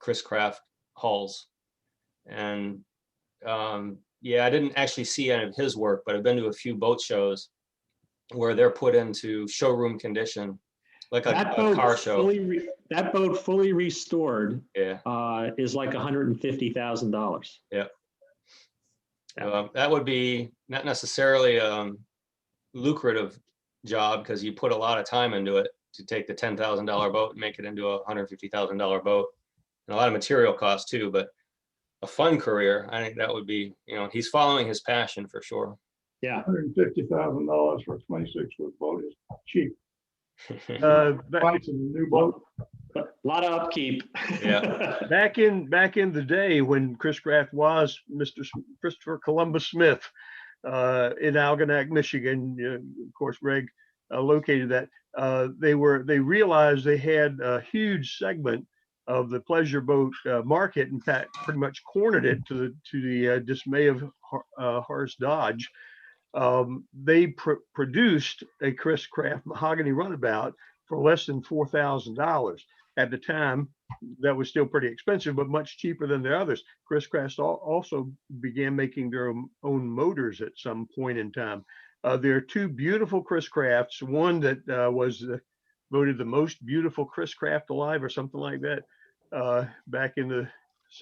Chris Craft hulls. And yeah, I didn't actually see any of his work, but I've been to a few boat shows where they're put into showroom condition, like a car show. That boat fully restored, Yeah, is like $150,000. yeah. That would be not necessarily a lucrative job because you put a lot of time into it to take the $10,000 boat and make it into a $150,000 boat, and a lot of material costs too. But a fun career, I think that would be, he's following his passion for sure. Yeah. $150,000 for a 26-foot boat is cheap. Back Price of a new boat. A lot of upkeep. Yeah. back in the day when Chris Craft was Mr. Christopher Columbus Smith in Algonac, Michigan, of course, Greg located that. They realized they had a huge segment of the pleasure boat market. In fact, pretty much cornered it to the dismay of Horace Dodge. They produced a Chris Craft mahogany runabout for less than $4,000. At the time, that was still pretty expensive, but much cheaper than the others. Chris Craft also began making their own motors at some point in time. There are two beautiful Chris Crafts, one that was voted the most beautiful Chris Craft alive or something like that, back in the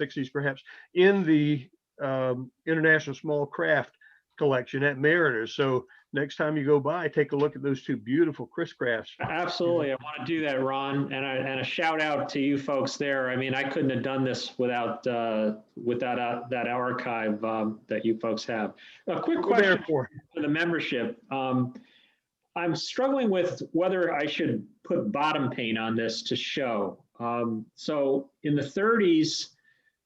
60s, perhaps, in the International Small Craft collection at Mariners. So next time you go by, take a look at those two beautiful Chris crafts. Absolutely. I want to do that, Ron. And a shout out to you folks there. I mean, I couldn't have done this without that archive that you folks have. A quick question for the membership. I'm struggling with whether I should put bottom paint on this to show. So in the 30s,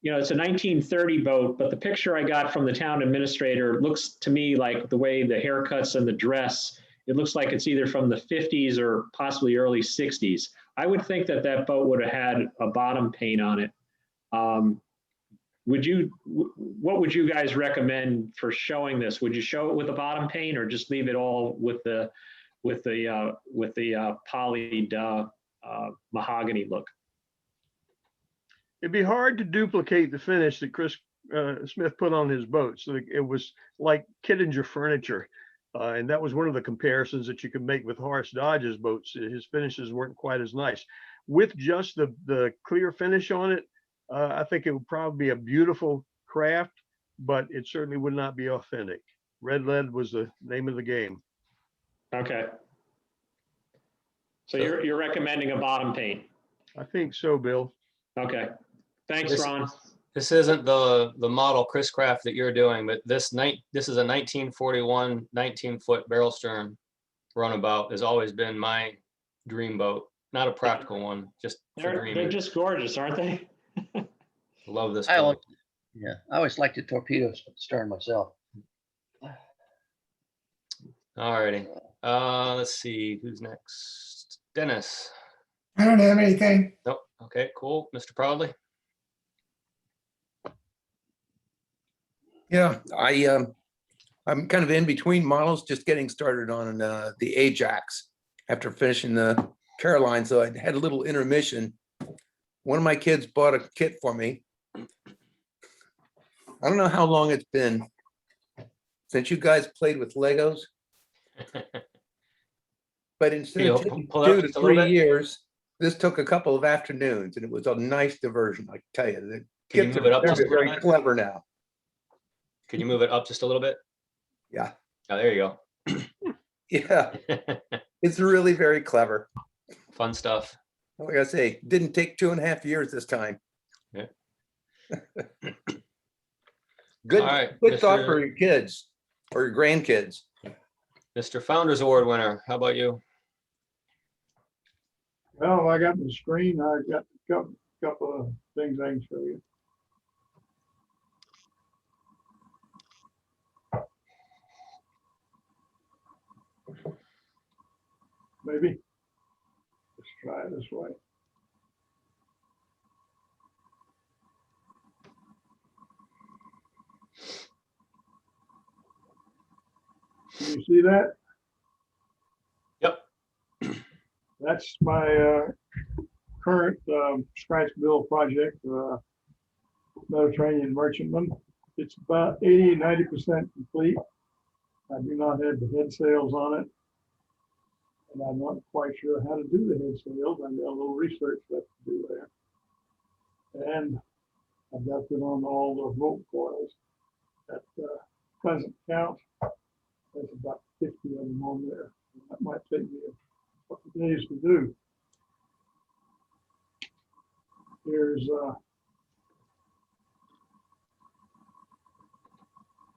you know, it's a 1930 boat, but the picture I got from the town administrator looks to me like the way the haircuts and the dress, it looks like it's either from the 50s or possibly early 60s. I would think that that boat would have had a bottom paint on it. What would you guys recommend for showing this? Would you show it with a bottom paint or just leave it all with the polyed mahogany look? It'd be hard to duplicate the finish that Chris Smith put on his boat. So it was like Kittinger furniture. And that was one of the comparisons that you could make with Horace Dodge's boats. His finishes weren't quite as nice. With just the clear finish on it, I think it would probably be a beautiful craft, but it certainly would not be authentic. Red lead was the name of the game. Okay. So you're recommending a bottom paint? I think so, Bill. Okay. Thanks, Ron. This isn't the model Chris craft that you're doing, but this is a 1941 19-foot barrel stern runabout. Has always been my dream boat. Not a practical one, just for They're dreaming. just gorgeous, aren't they? Love this I boat. always liked the torpedo stern myself. All righty. Let's see who's next. Dennis. I don't have anything. Nope. Okay, cool. Mr. Proudly. Yeah, I'm kind of in between models, just getting started on the Ajax after finishing the Caroline. So I had a little intermission. One of my kids bought a kit for me. I don't know how long it's been since you guys played with Legos. But instead of taking 2 to 3 years, this took a couple of afternoons, and it was a nice diversion, I can tell you. The Can you kids move it up are just a very, little very bit? clever now. Can you move it up just a little bit? Yeah. Oh, there you go. Yeah, it's really very clever. Fun stuff. Like I say, didn't take 2.5 years this time. Yeah. Good, All right, good thought Mr. for your kids or your grandkids. Mr. Founders Award winner, how about you? Well, I got the screen. I got a couple of things I can show you. Maybe. Let's try it this way. Can you see that? Yep. That's my current scratch build project, Mediterranean Merchantman. It's about 80–90% complete. I do not have the head sails on it. And I'm not quite sure how to do the head sails. I've got a little research left to do there. And I've got it on all the rope coils. At present count, there's about 50 of them on there. That might take me a couple of days to do. Here's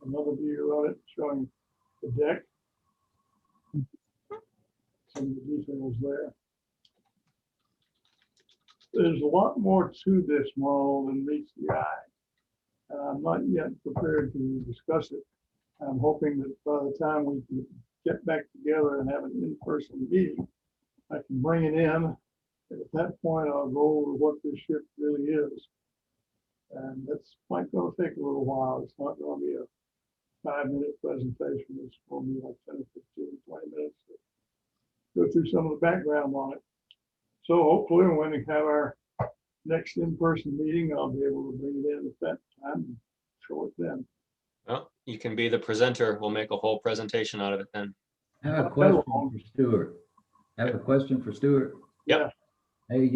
another view of it showing the deck. Some of the details there. There's a lot more to this model than meets the eye. I'm not yet prepared to discuss it. I'm hoping that by the time we can get back together and have an in-person meeting, I can bring it in. And at that point, I'll go over what this ship really is. And that's might going to take a little while. It's not going to be a 5-minute presentation. It's going to be like 10, 15, 20 minutes to go through some of the background on it. So hopefully when we have our next in-person meeting, I'll be able to bring it in at that time and show it then. Well, you can be the presenter. We'll make a whole presentation out of it then. I have a question for Stuart. Yep. Hey,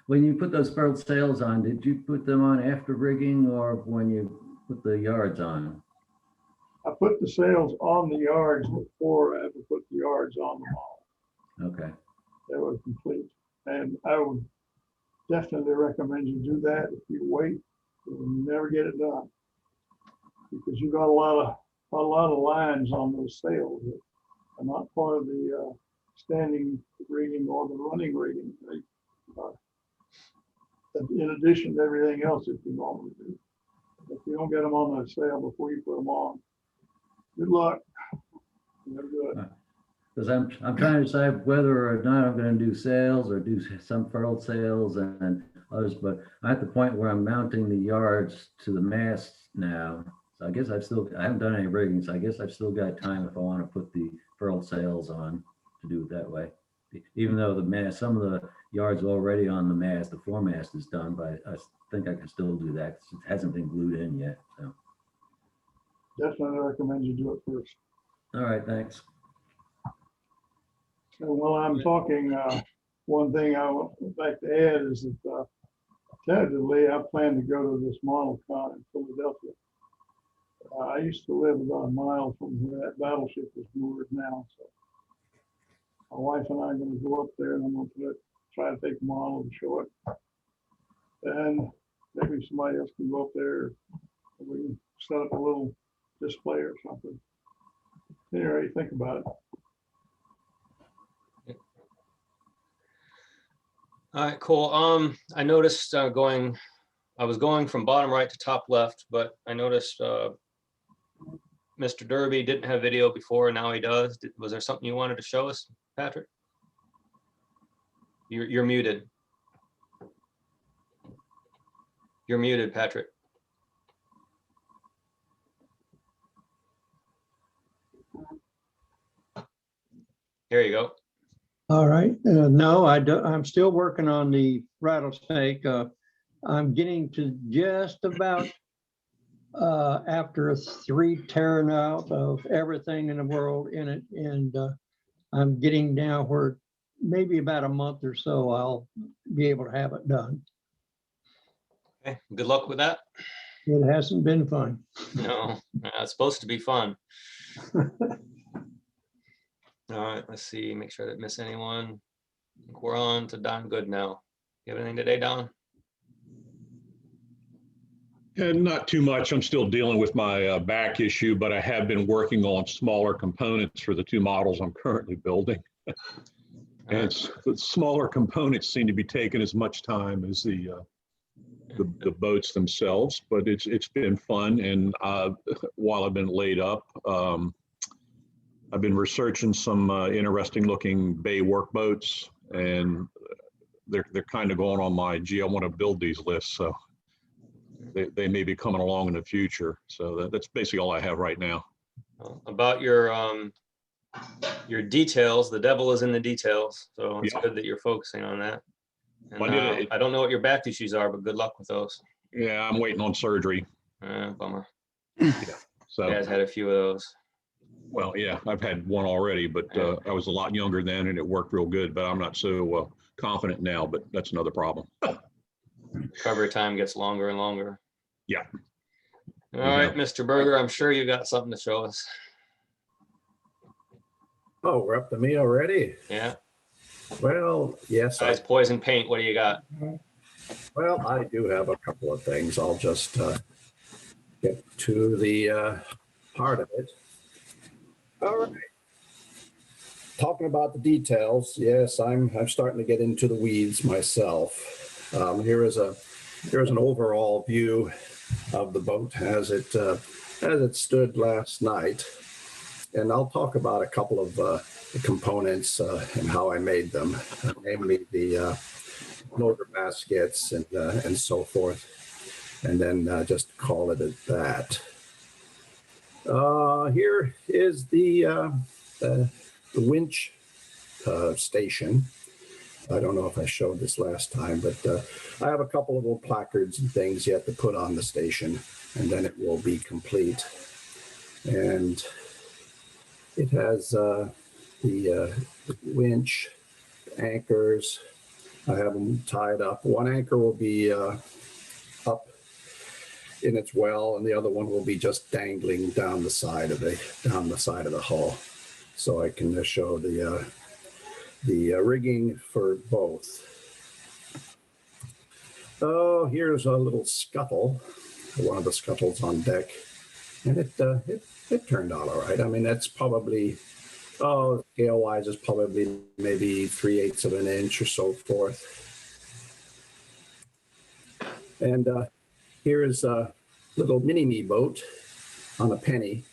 when you put those furled sails on, did you put them on after rigging or when you put the yards on? I put the sails on the yards before I ever put the yards on the model. Okay, They were complete. And I would definitely recommend you do that. If you wait, you'll never get it done. Because you got a lot of lines on those sails that are not part of the standing rigging or the running rigging. They are in addition to everything else that you normally do. If you don't get them on that sail before you put them on, good luck. You never do it. because I'm trying to decide whether or not I'm gonna do sails or do some furled sails and others, but I'm at the point where I'm mounting the yards to the mast now. So I guess I haven't done any rigging, so I guess I've still got time if I want to put the furled sails on to do it that way. Even though the mast, some of the yards are already on the mast, the foremast is done, but I think I can still do that. It hasn't been glued in yet, so. Definitely recommend you do it first. All right, thanks. And while I'm talking, one thing I would like to add is that tentatively, I plan to go to this model con in Philadelphia. I used to live about a mile from where that battleship is moored now. So my wife and I are going to go up there and I'm going to try to take a model and show it. And maybe somebody else can go up there. And we can set up a little display or something. Anyway, think about it. All right, cool. I noticed I was going from bottom right to top left, but I noticed Mr. Derby didn't have video before, and now he does. Was there something you wanted to show us, Patrick? You're muted. You're muted, Patrick. There you go. All right. No, I don't. I'm still working on the rattlesnake. I'm getting to just about after 3 tearing out of everything in the world in it. And I'm getting down where maybe about a month or so, I'll be able to have it done. Okay, good luck with that. It hasn't been fun. No, it's supposed to be fun. All right, let's see, make sure I didn't miss anyone. I think we're on to Don Good now. You have anything today, Don? Not too much. I'm still dealing with my back issue, but I have been working on smaller components for the 2 models I'm currently building. And the smaller components seem to be taking as much time as the boats themselves, but it's been fun. And while I've been laid up, I've been researching some interesting looking bay workboats, and they're kind of going on my, gee, I want to build these lists. So they may be coming along in the future. So that's basically all I have right now. About your details, the devil is in the details. So it's good that you're focusing on that. And I don't know what your back issues are, but good luck with those. Yeah, I'm waiting on surgery. Bummer. Yeah, so you guys had a few of those. Well, yeah, I've had one already, but I was a lot younger then and it worked real good, but I'm not so confident now, but that's another problem. Recovery time gets longer and longer. Yeah. All right, Mr. Berger, I'm sure you got something to show us. Oh, we're up to me already? Yeah. Well, yes. Guys, poison paint, what do you got? Well, I do have a couple of things. I'll just get to the heart of it. All right. Talking about the details, yes, I'm starting to get into the weeds myself. Here's an overall view of the boat as it stood last night, and I'll talk about a couple of the components and how I made them, namely the motor baskets and so forth, and then just call it at that. Here is the winch station. I don't know if I showed this last time, but I have a couple of little placards and things yet to put on the station, and then it will be complete. And it has the winch, anchors. I have them tied up. One anchor will be up in its well, and the other one will be just dangling down the side of the hull. So I can show the rigging for both. Oh, here's a little scuttle, one of the scuttles on deck, and it turned out all right. I mean, that's probably, scale-wise, is probably maybe 3/8 of an inch or so forth. And here's a little mini-me boat on a penny.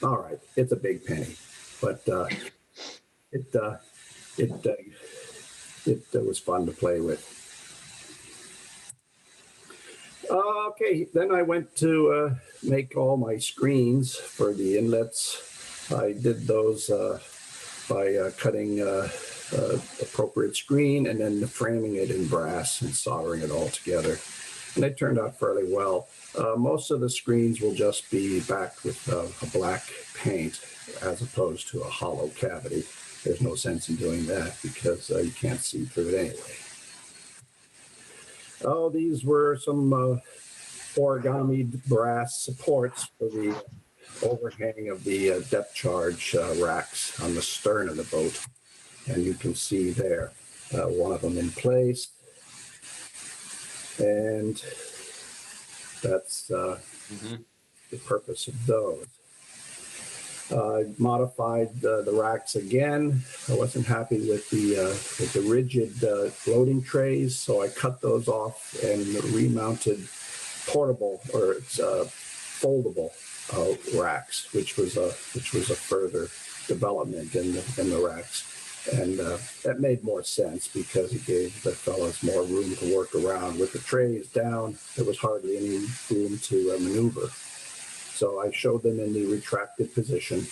All right, it's a big penny, but it was fun to play with. Okay, then I went to make all my screens for the inlets. I did those by cutting appropriate screen and then framing it in brass and soldering it all together. And it turned out fairly well. Most of the screens will just be backed with a black paint as opposed to a hollow cavity. There's no sense in doing that because you can't see through it anyway. Oh, these were some origami brass supports for the overhang of the depth charge racks on the stern of the boat. And you can see there, one of them in place. And that's the purpose of those. I modified the racks again. I wasn't happy with the rigid floating trays, so I cut those off and remounted portable or foldable racks, which was a further development in the racks. And that made more sense because it gave the fellows more room to work around. With the trays down, there was hardly any room to maneuver. So I showed them in the retracted position,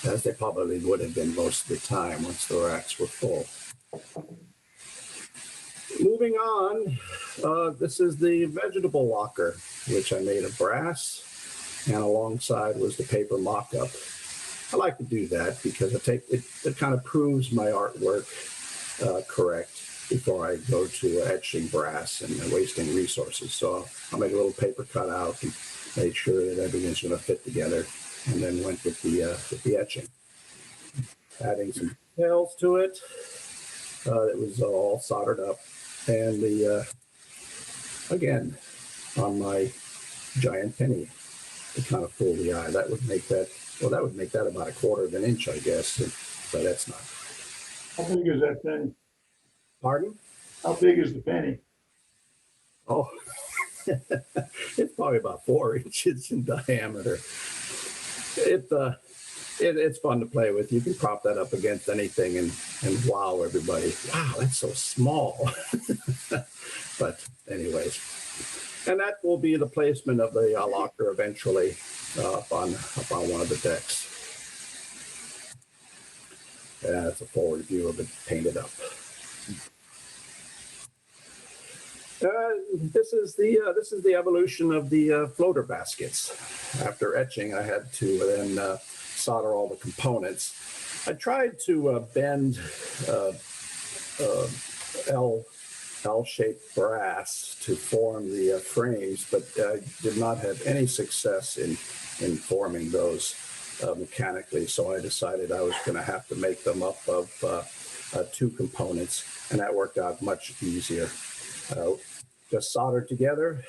as they probably would have been most of the time once the racks were full. Moving on, this is the vegetable locker, which I made of brass, and alongside was the paper mock-up. I like to do that because it kind of proves my artwork correct before I go to etching brass and wasting resources. So I'll make a little paper cutout and make sure that everything's going to fit together, and then went with the etching, adding some details to it. It was all soldered up, and again on my giant penny to kind of fool the eye. That would make that. Well, that would make that about 1/4 of an inch, I guess, but that's not. How big is that penny? Pardon? How big is the penny? Oh, it's probably about 4 inches in diameter. It's fun to play with. You can prop that up against anything and wow everybody. Wow, that's so small. But anyways, and that will be the placement of the locker eventually up on one of the decks. Yeah, that's a forward view of it painted up. This is the evolution of the floater baskets. After etching, I had to then solder all the components. I tried to bend L-shaped brass to form the frames, but I did not have any success in forming those mechanically. So I decided I was going to have to make them up of 2 components, and that worked out much easier. Just soldered together,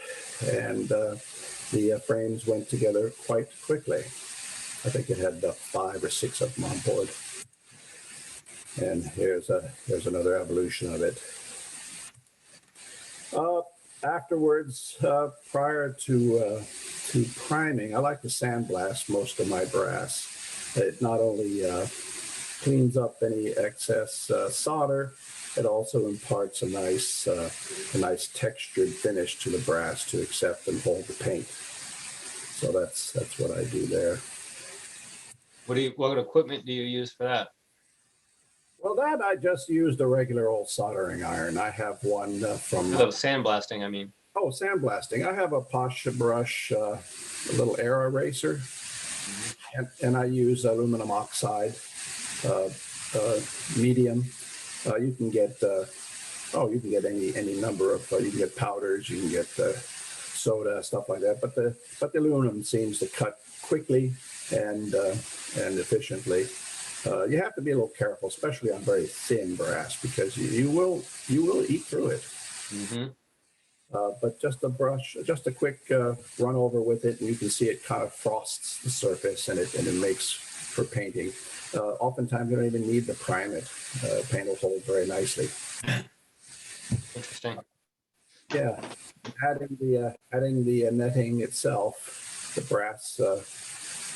and the frames went together quite quickly. I think it had 5 or 6 of them on board. And here's another evolution of it. Afterwards, prior to priming, I like to sandblast most of my brass. It not only cleans up any excess solder, it also imparts a nice textured finish to the brass to accept and hold the paint. So that's what I do there. What equipment do you use for that? Well, that I just used a regular old soldering iron. I have one from sandblasting, I mean. Oh, sandblasting. I have a Pasha brush, a little air eraser, and I use aluminum oxide, medium. You can get any number of. You can get powders. You can get soda, stuff like that. But the aluminum seems to cut quickly and efficiently. You have to be a little careful, especially on very thin brass, because you will eat through it. Mm-hmm. But just a brush, just a quick run over with it, and you can see it kind of frosts the surface, and it makes for painting. Oftentimes, you don't even need to prime it. Paint will hold very nicely. Interesting. Yeah, adding the netting itself, the brass.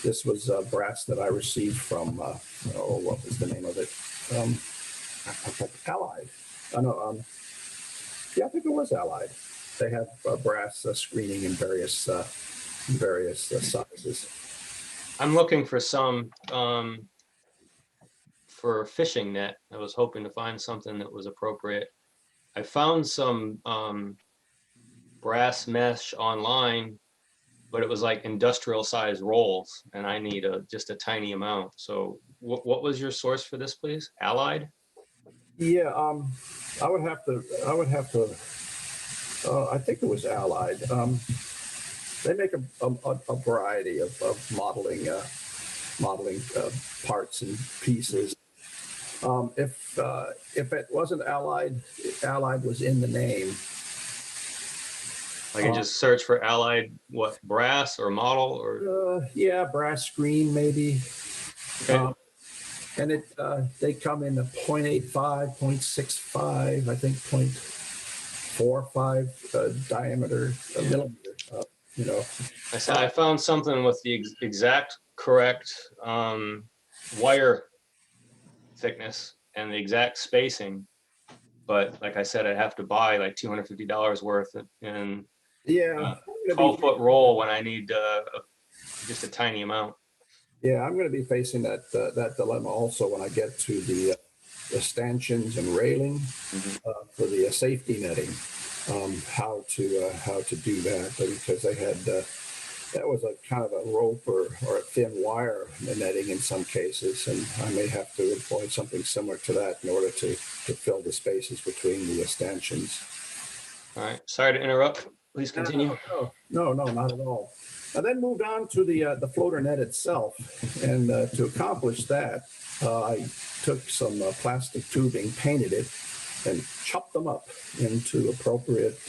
This was brass that I received from what was the name of it? Allied. Yeah, I think it was Allied. They have brass screening in various sizes. I'm looking for some for a fishing net. I was hoping to find something that was appropriate. I found some brass mesh online, but it was like industrial size rolls, and I need just a tiny amount. So what was your source for this, please? Allied? Yeah, I would have to. I think it was Allied. They make a variety of modeling parts and pieces. If it wasn't Allied, Allied was in the name. I can just search for Allied, what, brass or model or? Yeah, brass screen maybe. Okay. And they come in a 0.85, 0.65, I think 0.45 diameter, millimeter. I found something with the exact correct wire thickness and the exact spacing, but like I said, I'd have to buy like $250 worth in yeah, 12-foot roll when I need just a tiny amount. Yeah, I'm going to be facing that dilemma also when I get to the stanchions and railing for the safety netting. How to do that, because they had that was a kind of a rope or a thin wire netting in some cases, and I may have to employ something similar to that in order to fill the spaces between the stanchions. All right, sorry to interrupt. Please continue. No, not at all. I then moved on to the floater net itself, and to accomplish that, I took some plastic tubing, painted it, and chopped them up into appropriate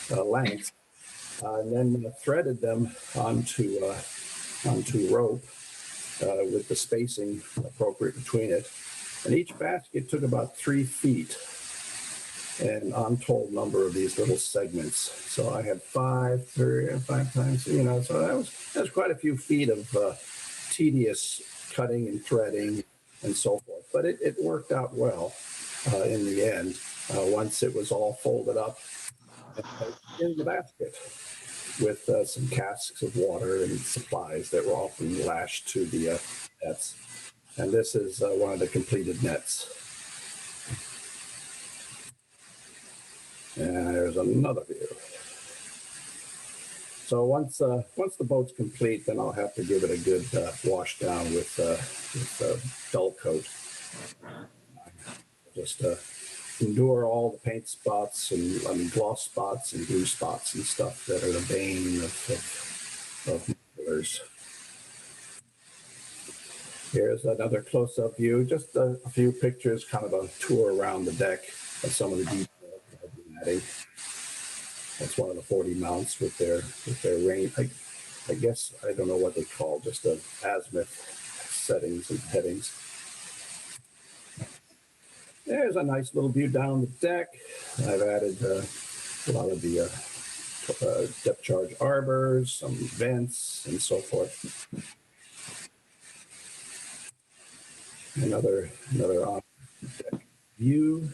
lengths, and then threaded them onto rope with the spacing appropriate between it. And each basket took about 3 feet, an untold number of these little segments. So I had 5 times, so that was quite a few feet of tedious cutting and threading and so forth. But it worked out well in the end, once it was all folded up in the basket with some casks of water and supplies that were often lashed to the nets. And this is one of the completed nets. And there's another view. So once the boat's complete, then I'll have to give it a good wash down with dull coat. Just endure all the paint spots and gloss spots and glue spots and stuff that are the bane of modelers. Here's another close-up view, just a few pictures, kind of a tour around the deck of some of the details. That's one of the 40 mounts with their range. I guess I don't know what they call, just the azimuth settings and headings. There's a nice little view down the deck. I've added a lot of the depth charge arbors, some vents, and so forth. Another on deck view.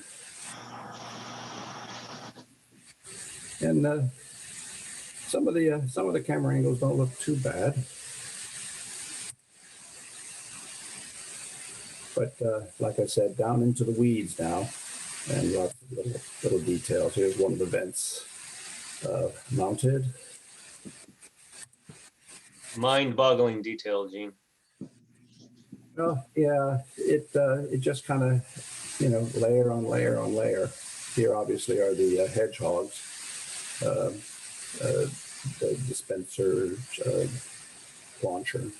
And some of the camera angles don't look too bad, but like I said, down into the weeds now, and lots of little details. Here's one of the vents mounted. Mind-boggling detail, Gene. Oh yeah, it just kind of layer on layer on layer. Here obviously are the hedgehogs. the dispenser launcher.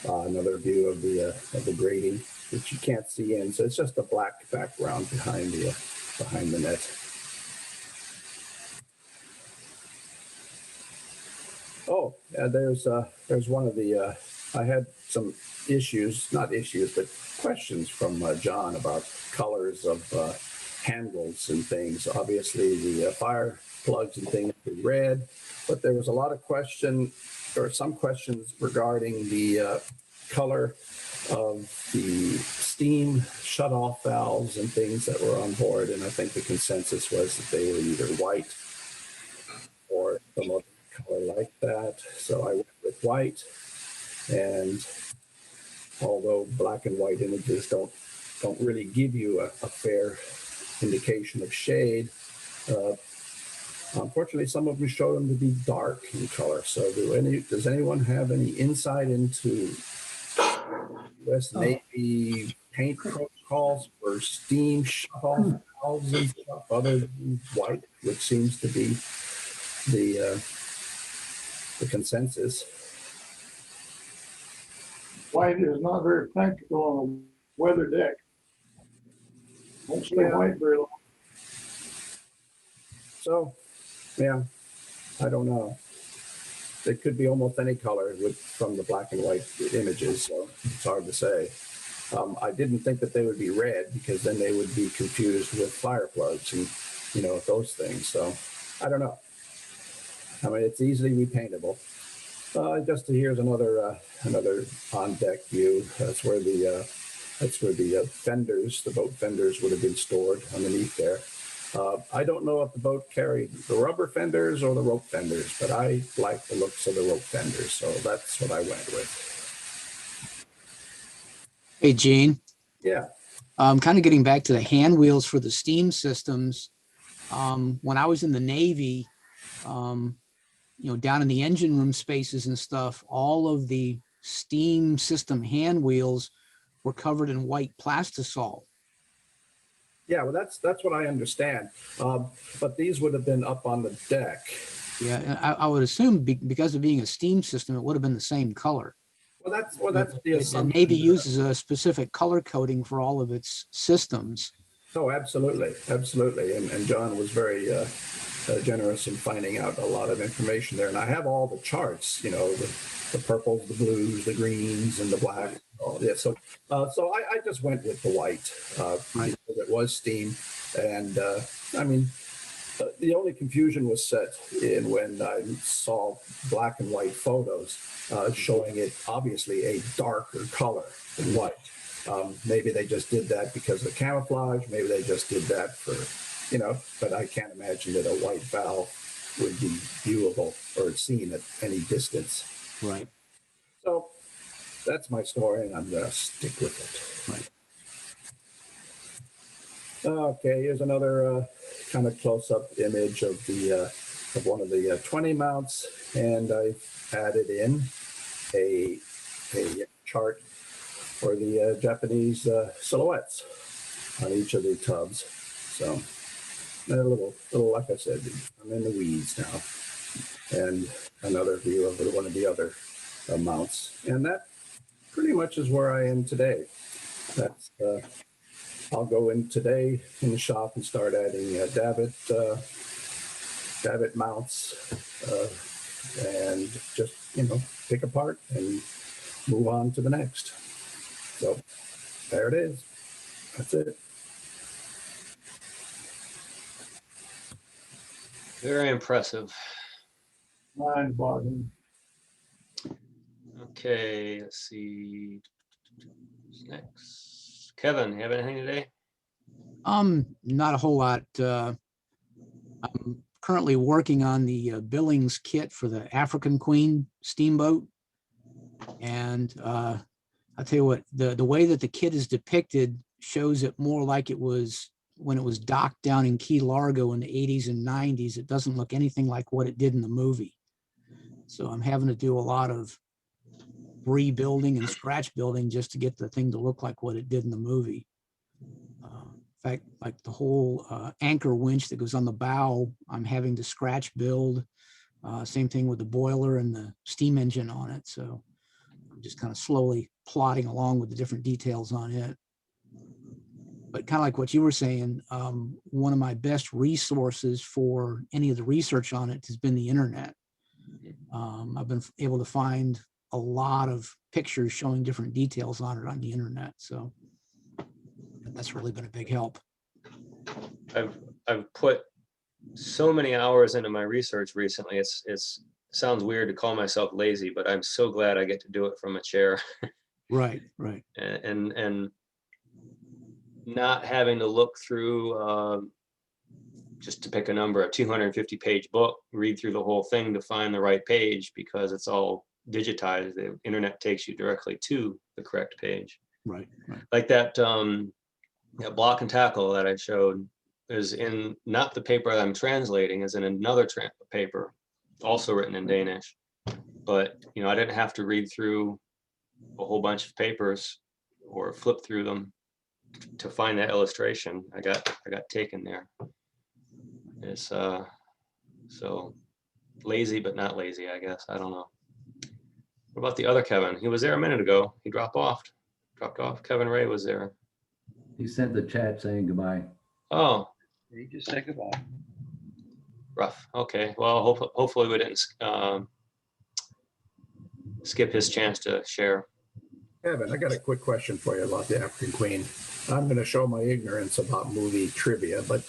Another view of the grating, which you can't see in, so it's just a black background behind the net. Oh, there's one of the I had some issues, not issues, but questions from John about colors of handles and things. Obviously, the fire plugs and things were red, but there was a lot of some questions regarding the color of the steam shutoff valves and things that were on board. And I think the consensus was that they were either white or some other color like that. So I went with white. And although black and white images don't really give you a fair indication of shade, unfortunately, some of them show them to be dark in color. So does anyone have any insight into U.S. Navy paint protocols for steam shutoff valves and stuff other than white, which seems to be the consensus? White is not very practical on a weather deck. Won't stay white very long. So, yeah, I don't know. It could be almost any color from the black and white images, so it's hard to say. I didn't think that they would be red because then they would be confused with fire plugs and, those things. So I don't know. I mean, it's easily repaintable. Here's another on deck view. That's where the fenders, the boat fenders, would have been stored underneath there. I don't know if the boat carried the rubber fenders or the rope fenders, but I like the looks of the rope fenders, so that's what I went with. Hey, Gene. Yeah. Kind of getting back to the hand wheels for the steam systems. When I was in the Navy, down in the engine room spaces and stuff, all of the steam system hand wheels were covered in white plastisol. Yeah, well, that's what I understand. But these would have been up on the deck. Yeah, I would assume because of being a steam system, it would have been the same color. Well, that's the assumption. The Navy uses a specific color coding for all of its systems. Oh, absolutely. And John was very generous in finding out a lot of information there. And I have all the charts, the purples, the blues, the greens, and the black. Oh, yeah. So I just went with the white because it was steam. And the only confusion was set in when I saw black and white photos showing it obviously a darker color than white. Maybe they just did that because of the camouflage. Maybe they just did that for, but I can't imagine that a white valve would be viewable or seen at any distance. Right. So that's my story, and I'm going to stick with it. Right. Okay, here's another kind of close-up image of of one of the 20 mounts, and I added in a chart for the Japanese silhouettes on each of the tubs. So a little, like I said, I'm in the weeds now. And another view of one of the other mounts, and that pretty much is where I am today. That's I'll go in today in the shop and start adding davit mounts and just, pick apart and move on to the next. So there it is. That's it. Very impressive. Mind-boggling. Okay, let's see. Who's next? Kevin, you have anything today? Not a whole lot. I'm currently working on the Billings kit for the African Queen steamboat. And I'll tell you what, the way that the kit is depicted shows it more like it was when it was docked down in Key Largo in the 80s and 90s. It doesn't look anything like what it did in the movie. So I'm having to do a lot of rebuilding and scratch building just to get the thing to look like what it did in the movie. In fact, like the whole anchor winch that goes on the bow, I'm having to scratch build. Same thing with the boiler and the steam engine on it. So I'm just kind of slowly plodding along with the different details on it. But kind of like what you were saying, one of my best resources for any of the research on it has been the internet. I've been able to find a lot of pictures showing different details on it on the internet. So that's really been a big help. I've put so many hours into my research recently. It's sounds weird to call myself lazy, but I'm so glad I get to do it from a chair. Right, right. And not having to look through, just to pick a number, a 250-page book, read through the whole thing to find the right page, because it's all digitized. The internet takes you directly to the correct page. Right, right. Like that block and tackle that I showed is in not the paper that I'm translating, is in another paper, also written in Danish. But you know, I didn't have to read through a whole bunch of papers or flip through them to find that illustration. I got taken there. It's so lazy, but not lazy, I guess. I don't know. What about the other Kevin? He was there a minute ago. He dropped off. Kevin Ray was there. He sent the chat saying goodbye. Oh, He just said goodbye. rough. Okay. Well, hopefully we didn't skip his chance to share. Kevin, I got a quick question for you about the African Queen. I'm going to show my ignorance about movie trivia, but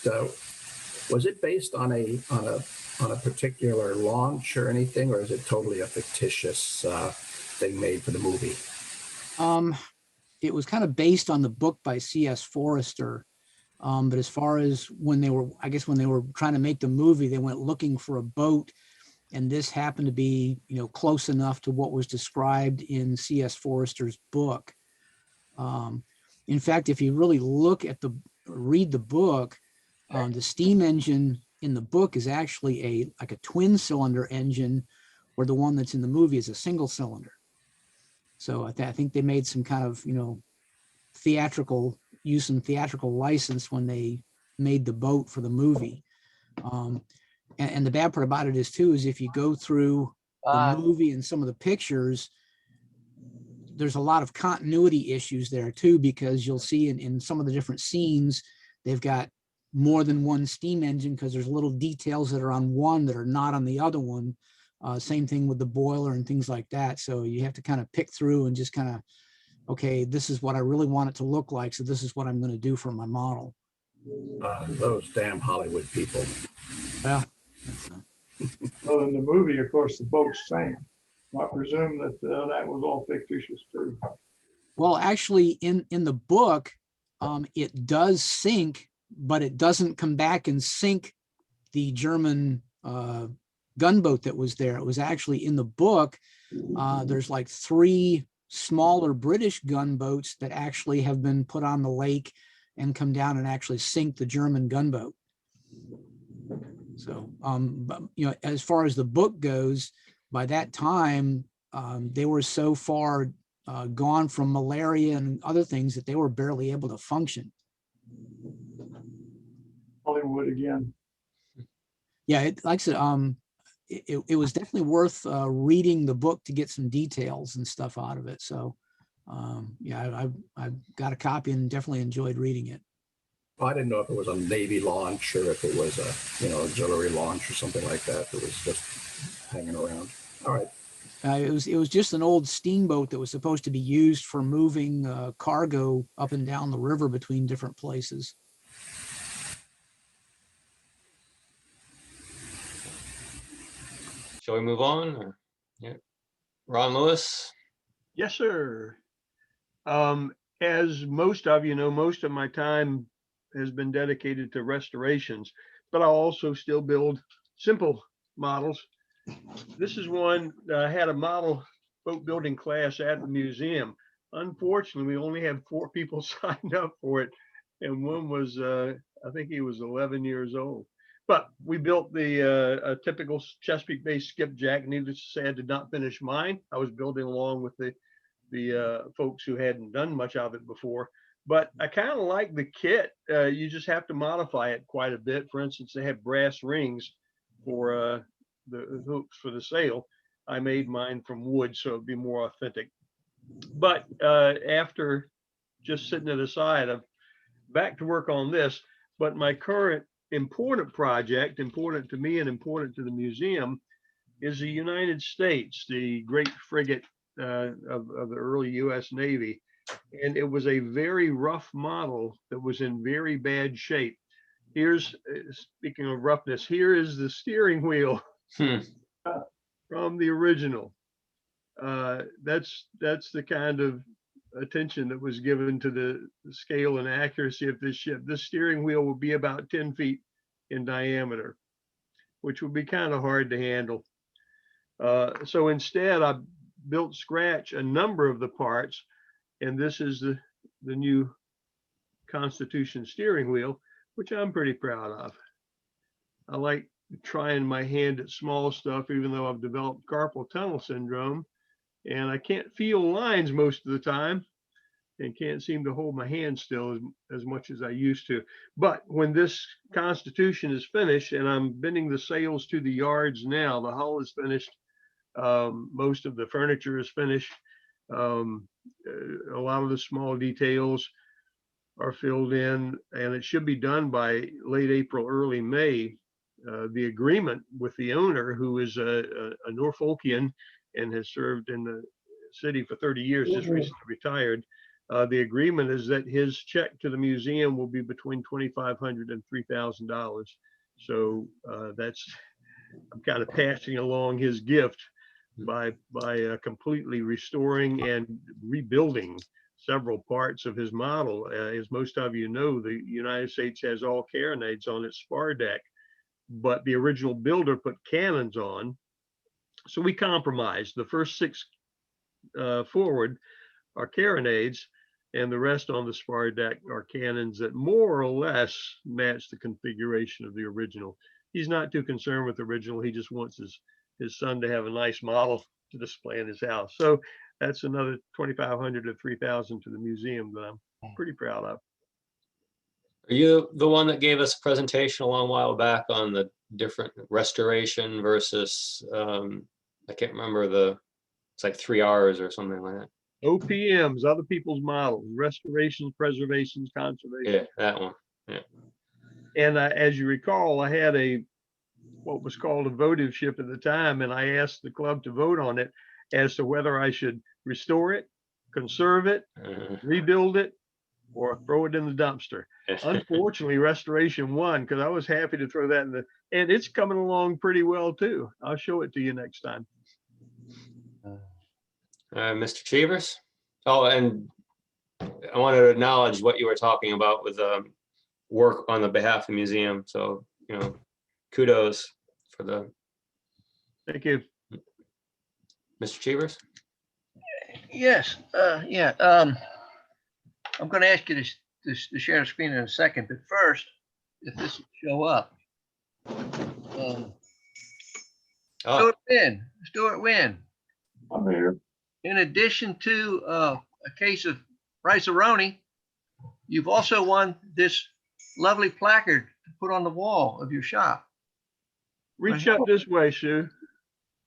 was it based on a particular launch or anything, or is it totally a fictitious thing made for the movie? It was kind of based on the book by C.S. Forrester. But as far as when they were trying to make the movie, they went looking for a boat, and this happened to be, you know, close enough to what was described in C.S. Forrester's book. In fact, if you really read the book, the steam engine in the book is actually like a twin cylinder engine, where the one that's in the movie is a single cylinder. So I think they made some kind of, you know, theatrical license when they made the boat for the movie. And the bad part about it is if you go through the movie and some of the pictures, there's a lot of continuity issues there too, because you'll see in some of the different scenes, they've got more than one steam engine, because there's little details that are on one that are not on the other one. Same thing with the boiler and things like that. So you have to kind of pick through and just kind of, okay, this is what I really want it to look like, so this is what I'm going to do for my model. Those damn Hollywood people. Yeah. Well, in the movie, of course, the boat sank. I presume that that was all fictitious too. Well, actually, in the book, it does sink, but it doesn't come back and sink the German gunboat that was there. It was actually in the book. There's like 3 smaller British gunboats that actually have been put on the lake and come down and actually sink the German gunboat. So, but, you know, as far as the book goes, by that time, they were so far gone from malaria and other things that they were barely able to function. Hollywood again. Yeah, like I said, it was definitely worth reading the book to get some details and stuff out of it. So, yeah, I've got a copy and definitely enjoyed reading it. I didn't know if it was a Navy launch or if it was a, you know, auxiliary launch or something like that. It was just hanging around. All right. It was just an old steamboat that was supposed to be used for moving cargo up and down the river between different places. Shall we move on? Or, yeah. Ron Lewis? Yes, sir. As most of you know, most of my time has been dedicated to restorations, but I also still build simple models. This is one that I had a model boat building class at the museum. Unfortunately, we only had 4 people signed up for it, and one was, I think he was 11 years old. But we built a typical Chesapeake-based skipjack. Needless to say, I did not finish mine. I was building along with the folks who hadn't done much of it before. But I kind of like the kit. You just have to modify it quite a bit. For instance, they have brass rings for the hooks for the sail. I made mine from wood, so it'd be more authentic. But after just sitting it aside, I'm back to work on this. But my current important project, important to me and important to the museum, is the United States, the great frigate of the early U.S. Navy. And it was a very rough model that was in very bad shape. Here's, speaking of roughness, here is the steering wheel from the original. That's the kind of attention that was given to the scale and accuracy of this ship. This steering wheel will be about 10 feet in diameter, which would be kind of hard to handle. So instead, I built scratch a number of the parts, and this is the new Constitution steering wheel, which I'm pretty proud of. I like trying my hand at small stuff, even though I've developed carpal tunnel syndrome, and I can't feel lines most of the time and can't seem to hold my hand still as much as I used to. But when this Constitution is finished, and I'm bending the sails to the yards now, the hull is finished. Most of the furniture is finished. A lot of the small details are filled in, and it should be done by late April, early May. The agreement with the owner, who is a Norfolkian and has served in the city for 30 years, just recently retired. The agreement is that his check to the museum will be between $2,500 and $3,000. So that's, I'm kind of passing along his gift by completely restoring and rebuilding several parts of his model. As most of you know, the United States has all carronades on its spar deck, but the original builder put cannons on. So we compromised. The first 6 forward are carronades, and the rest on the spar deck are cannons that more or less match the configuration of the original. He's not too concerned with the original. He just wants his son to have a nice model to display in his house. So that's another $2,500 to $3,000 to the museum that I'm pretty proud of. Are you the one that gave us a presentation a long while back on the different restoration versus, I can't remember it's like 3 R's or something like that. OPMs, other people's models, restorations, preservations, conservation. Yeah, that one. Yeah. And as you recall, I had what was called a votiveship at the time, and I asked the club to vote on it as to whether I should restore it, conserve it, rebuild it, or throw it in the dumpster. Unfortunately, restoration won, because I was happy to throw that in and it's coming along pretty well too. I'll show it to you next time. Mr. Cheevers? Oh, and I wanted to acknowledge what you were talking about with work on the behalf of the museum. So, kudos for the. Thank you. Mr. Cheevers? Yes, yeah. I'm going to ask you to share the screen in a second, but first, if this will show up. Stuart Wynn. I'm here. In addition to a case of Rice-A-Roni, you've also won this lovely placard to put on the wall of your shop. Reach up this way, Sue.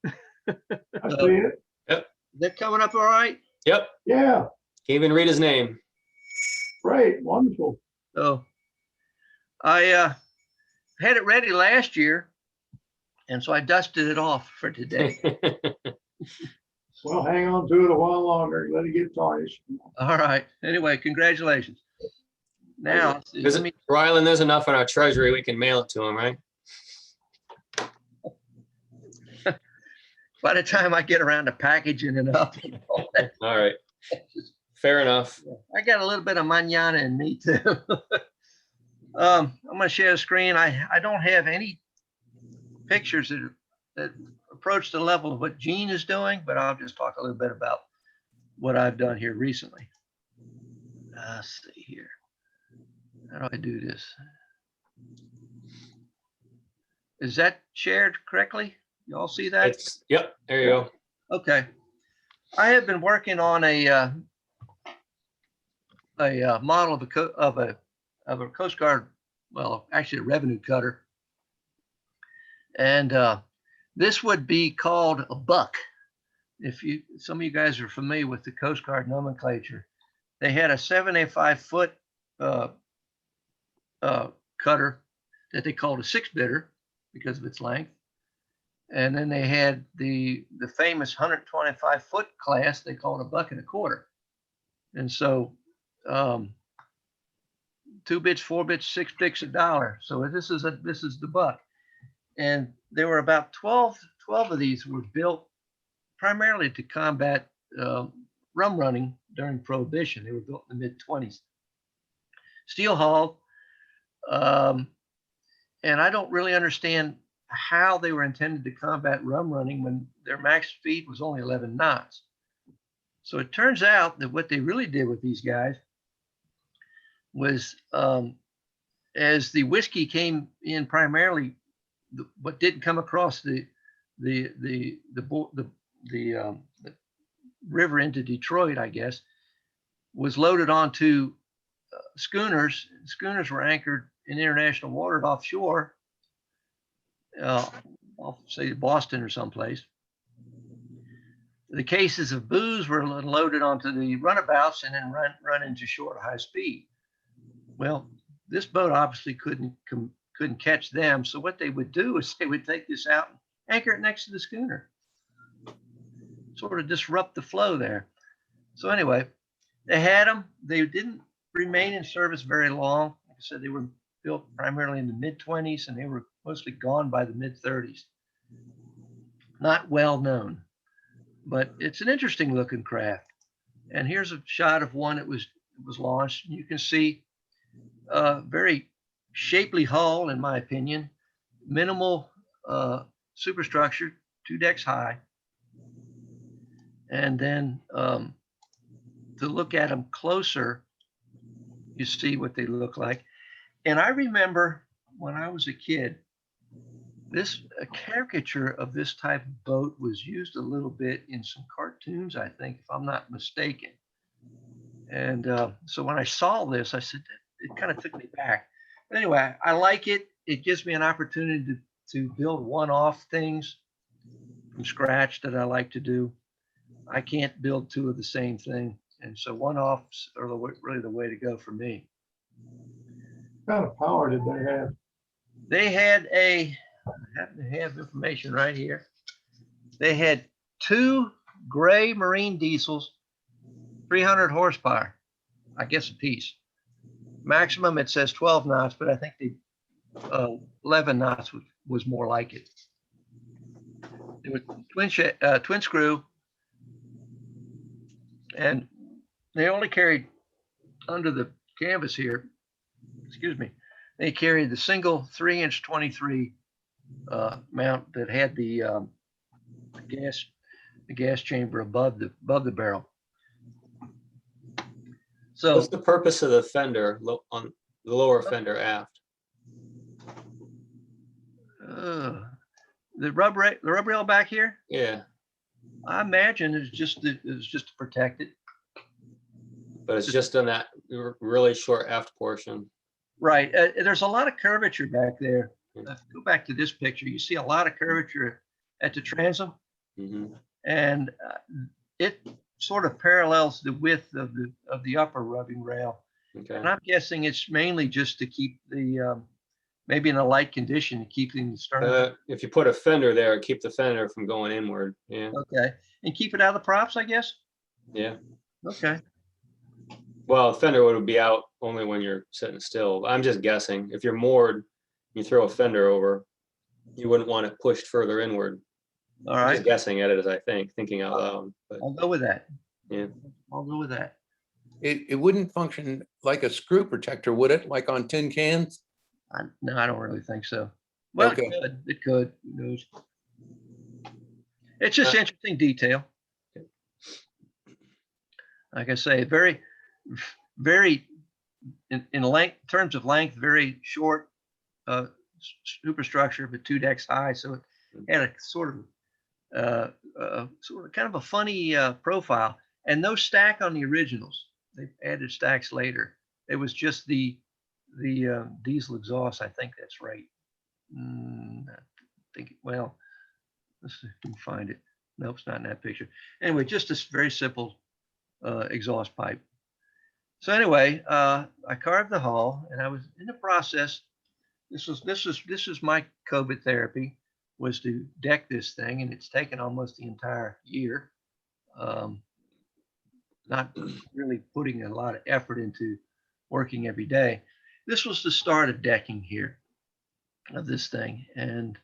I see it. Yep. Is that coming up all right? Yep. Yeah. Can't even read his name. Great. Wonderful. So I had it ready last year, and so I dusted it off for today. Well, hang on to it a while longer. Let it get tarnished. All right. Anyway, congratulations. Now, Ryland, there's enough in our treasury. We can mail it to him, right? By the time I get around to packaging it up. All right. Fair enough. I got a little bit of manana in me too. I'm going to share the screen. I don't have any pictures that approach the level of what Gene is doing, but I'll just talk a little bit about what I've done here recently. Let's see here. How do I do this? Is that shared correctly? You all see that? Yep, there you go. Okay. I have been working on a a model of a Coast Guard, well, actually a revenue cutter. And this would be called a buck. If some of you guys are familiar with the Coast Guard nomenclature, they had a 75-foot cutter that they called a 6-bidder because of its length. And then they had the famous 125-foot class they called a buck and a quarter. And so 2 bits, 4 bits, 6 bits a dollar. So this is the buck. And there were about 12 of these were built primarily to combat rum running during Prohibition. They were built in the mid-20s. Steel hull. And I don't really understand how they were intended to combat rum running when their max speed was only 11 knots. So it turns out that what they really did with these guys was, as the whiskey came in primarily, what didn't come across the river into Detroit, I guess, was loaded onto schooners. Schooners were anchored in international waters offshore, I'll say Boston or someplace. The cases of booze were loaded onto the runabouts and then run into shore at high speed. Well, this boat obviously couldn't catch them. So what they would do is they would take this out and anchor it next to the schooner, sort of disrupt the flow there. So anyway, they had them. They didn't remain in service very long. Like I said, they were built primarily in the mid-20s and they were mostly gone by the mid-30s. Not well known, but it's an interesting looking craft. And here's a shot of one that was launched. You can see a very shapely hull, in my opinion, minimal superstructure, 2 decks high. And then to look at them closer, you see what they look like. And I remember when I was a kid, a caricature of this type of boat was used a little bit in some cartoons, I think, if I'm not mistaken. And so when I saw this, I said, it kind of took me back. But anyway, I like it. It gives me an opportunity to build one-off things from scratch that I like to do. I can't build 2 of the same thing. And so one-offs are really the way to go for me. What kind of power did they have? They had I happen to have information right here. They had 2 gray marine diesels, 300 horsepower, I guess a piece. Maximum, it says 12 knots, but I think the 11 knots was more like it. They were twin screw, and they only carried under the canvas here, excuse me, they carried the single 3-inch 23 mount that had the gas chamber above the barrel. So what's the purpose of the fender on the lower fender aft? The rub rail back here, Yeah, I imagine it's just to protect it. but it's just on that really short aft portion. Right. There's a lot of curvature back there. Go back to this picture. You see a lot of curvature at the transom, and it sort of parallels the width of the upper rubbing rail. Okay. And I'm guessing it's mainly just to keep the maybe in a light condition to keep the stern. If you put a fender there, keep the fender from going inward. Yeah. Okay, and keep it out of the props, I guess. Yeah. Okay. Well, the fender would be out only when you're sitting still. I'm just guessing. If you're moored, you throw a fender over, you wouldn't want it pushed further inward. All right. Just guessing at it as I think, thinking out loud. But I'll go with that. yeah. I'll go with that. It wouldn't function like a screw protector, would it? Like on tin cans? No, I don't really think so. Well, Okay. It could. Who knows? It's just interesting detail. Like I say, very in length, terms of length, very short superstructure, but 2 decks high. So it had a sort of kind of a funny profile, and no stack on the originals. they added stacks later. It was just the diesel exhaust. I think that's right. I think, well, let's see if we can find it. Nope, it's not in that picture. Anyway, just this very simple exhaust pipe. So anyway, I carved the hull, and I was in the process. This is my COVID therapy, was to deck this thing, and it's taken almost the entire year. Not really putting a lot of effort into working every day. This was the start of decking here of this thing, and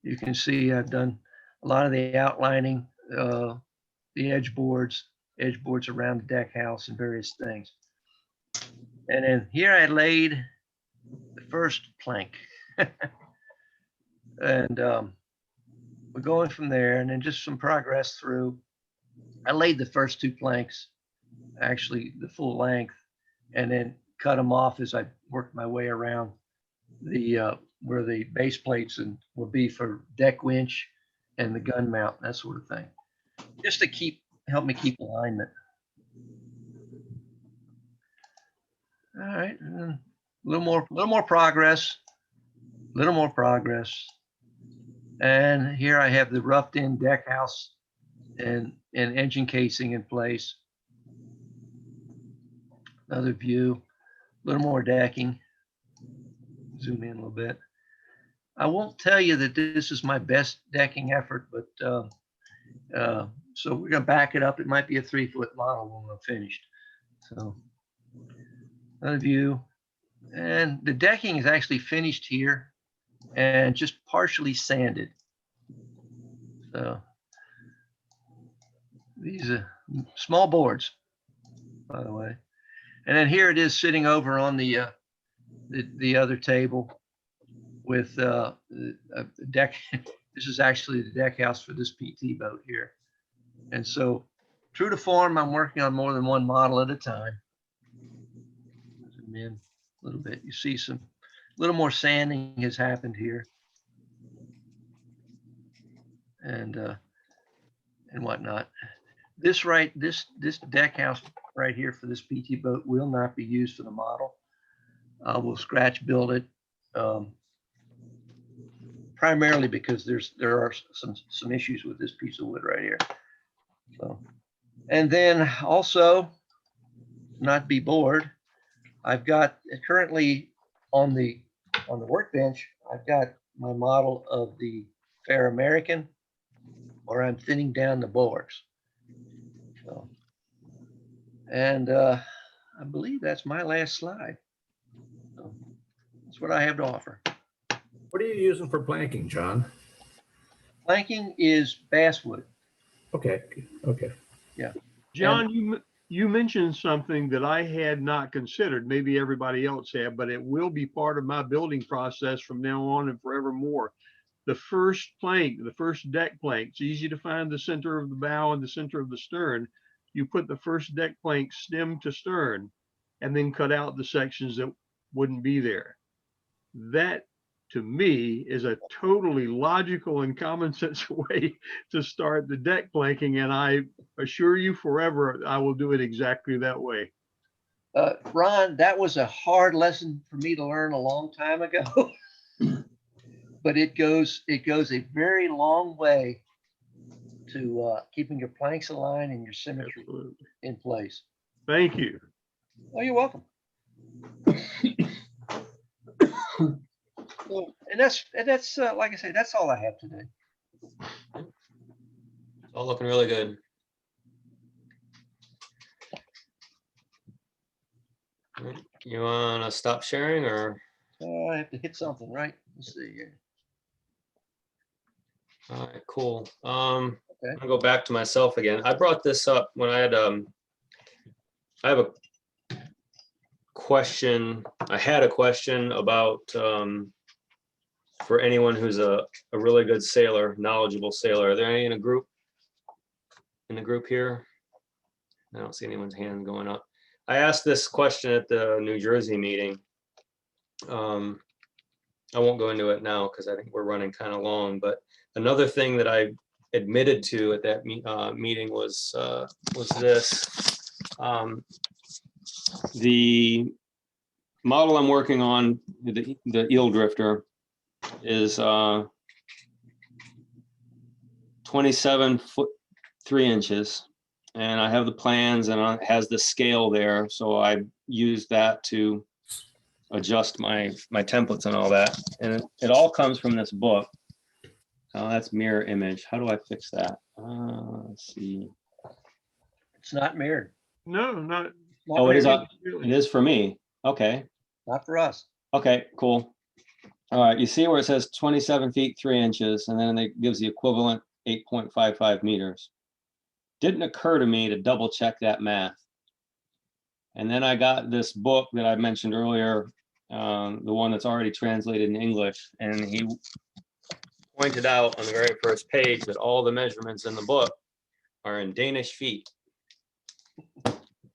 you can see I've done a lot of the outlining, the edge boards around the deck house and various things. And then here I laid the first plank. And we're going from there, and then just some progress through. I laid the first 2 planks, actually the full length, and then cut them off as I worked my way around the where the base plates and will be for deck winch and the gun mount, that sort of thing, just to help me keep alignment. All right, and then a little more progress, and here I have the roughed in deck house and engine casing in place. Another view, a little more decking. Zoom in a little bit. I won't tell you that this is my best decking effort, but so we're gonna back it up. It might be a 3-foot model when we're finished. So another view, and the decking is actually finished here and just partially sanded. So these are small boards, by the way. And then here it is sitting over on the other table with a deck. This is actually the deck house for this PT boat here. And so true to form, I'm working on more than one model at a time. Zoom in a little bit. You see a little more sanding has happened here. And whatnot. This deck house right here for this PT boat will not be used for the model. We'll scratch build it, primarily because there are some issues with this piece of wood right here. So, and then also, not be bored, I've got currently on the workbench, I've got my model of the Fair American, where I'm thinning down the bores. So, and I believe that's my last slide. So that's what I have to offer. What are you using for planking, John? Planking is basswood. Okay. Yeah. John, you mentioned something that I had not considered. Maybe everybody else had, but it will be part of my building process from now on and forevermore. The first plank, the first deck plank, it's easy to find the center of the bow and the center of the stern. You put the first deck plank stem to stern and then cut out the sections that wouldn't be there. That, to me, is a totally logical and common sense way to start the deck planking. And I assure you forever, I will do it exactly that way. Ron, that was a hard lesson for me to learn a long time ago. But it goes a very long way to keeping your planks aligned and your symmetry in place. Thank you. Oh, you're welcome. Well, and that's like I say, that's all I have today. It's all looking really good. You want to stop sharing, or? I have to hit something, right? Let's see here. All right, cool. Okay. I'll go back to myself again. I brought this up when I had I have a question. I had a question about for anyone who's a really good sailor, knowledgeable sailor. Are there any in the group here? I don't see anyone's hand going up. I asked this question at the New Jersey meeting. I won't go into it now because I think we're running kind of long, but another thing that I admitted to at that meeting was this. The model I'm working on, the eel drifter, is 27 foot 3 inches. And I have the plans and it has the scale there. So I use that to adjust my templates and all that. And it all comes from this book. Oh, that's mirror image. How do I fix that? Let's see. It's not mirrored. No, not. Oh, it is. Really. It is for me. Okay. Not for us. Okay, cool. All right. You see where it says 27 feet 3 inches, and then it gives the equivalent 8.55 meters. Didn't occur to me to double check that math. And then I got this book that I mentioned earlier, the one that's already translated in English, and he pointed out on the very first page that all the measurements in the book are in Danish feet,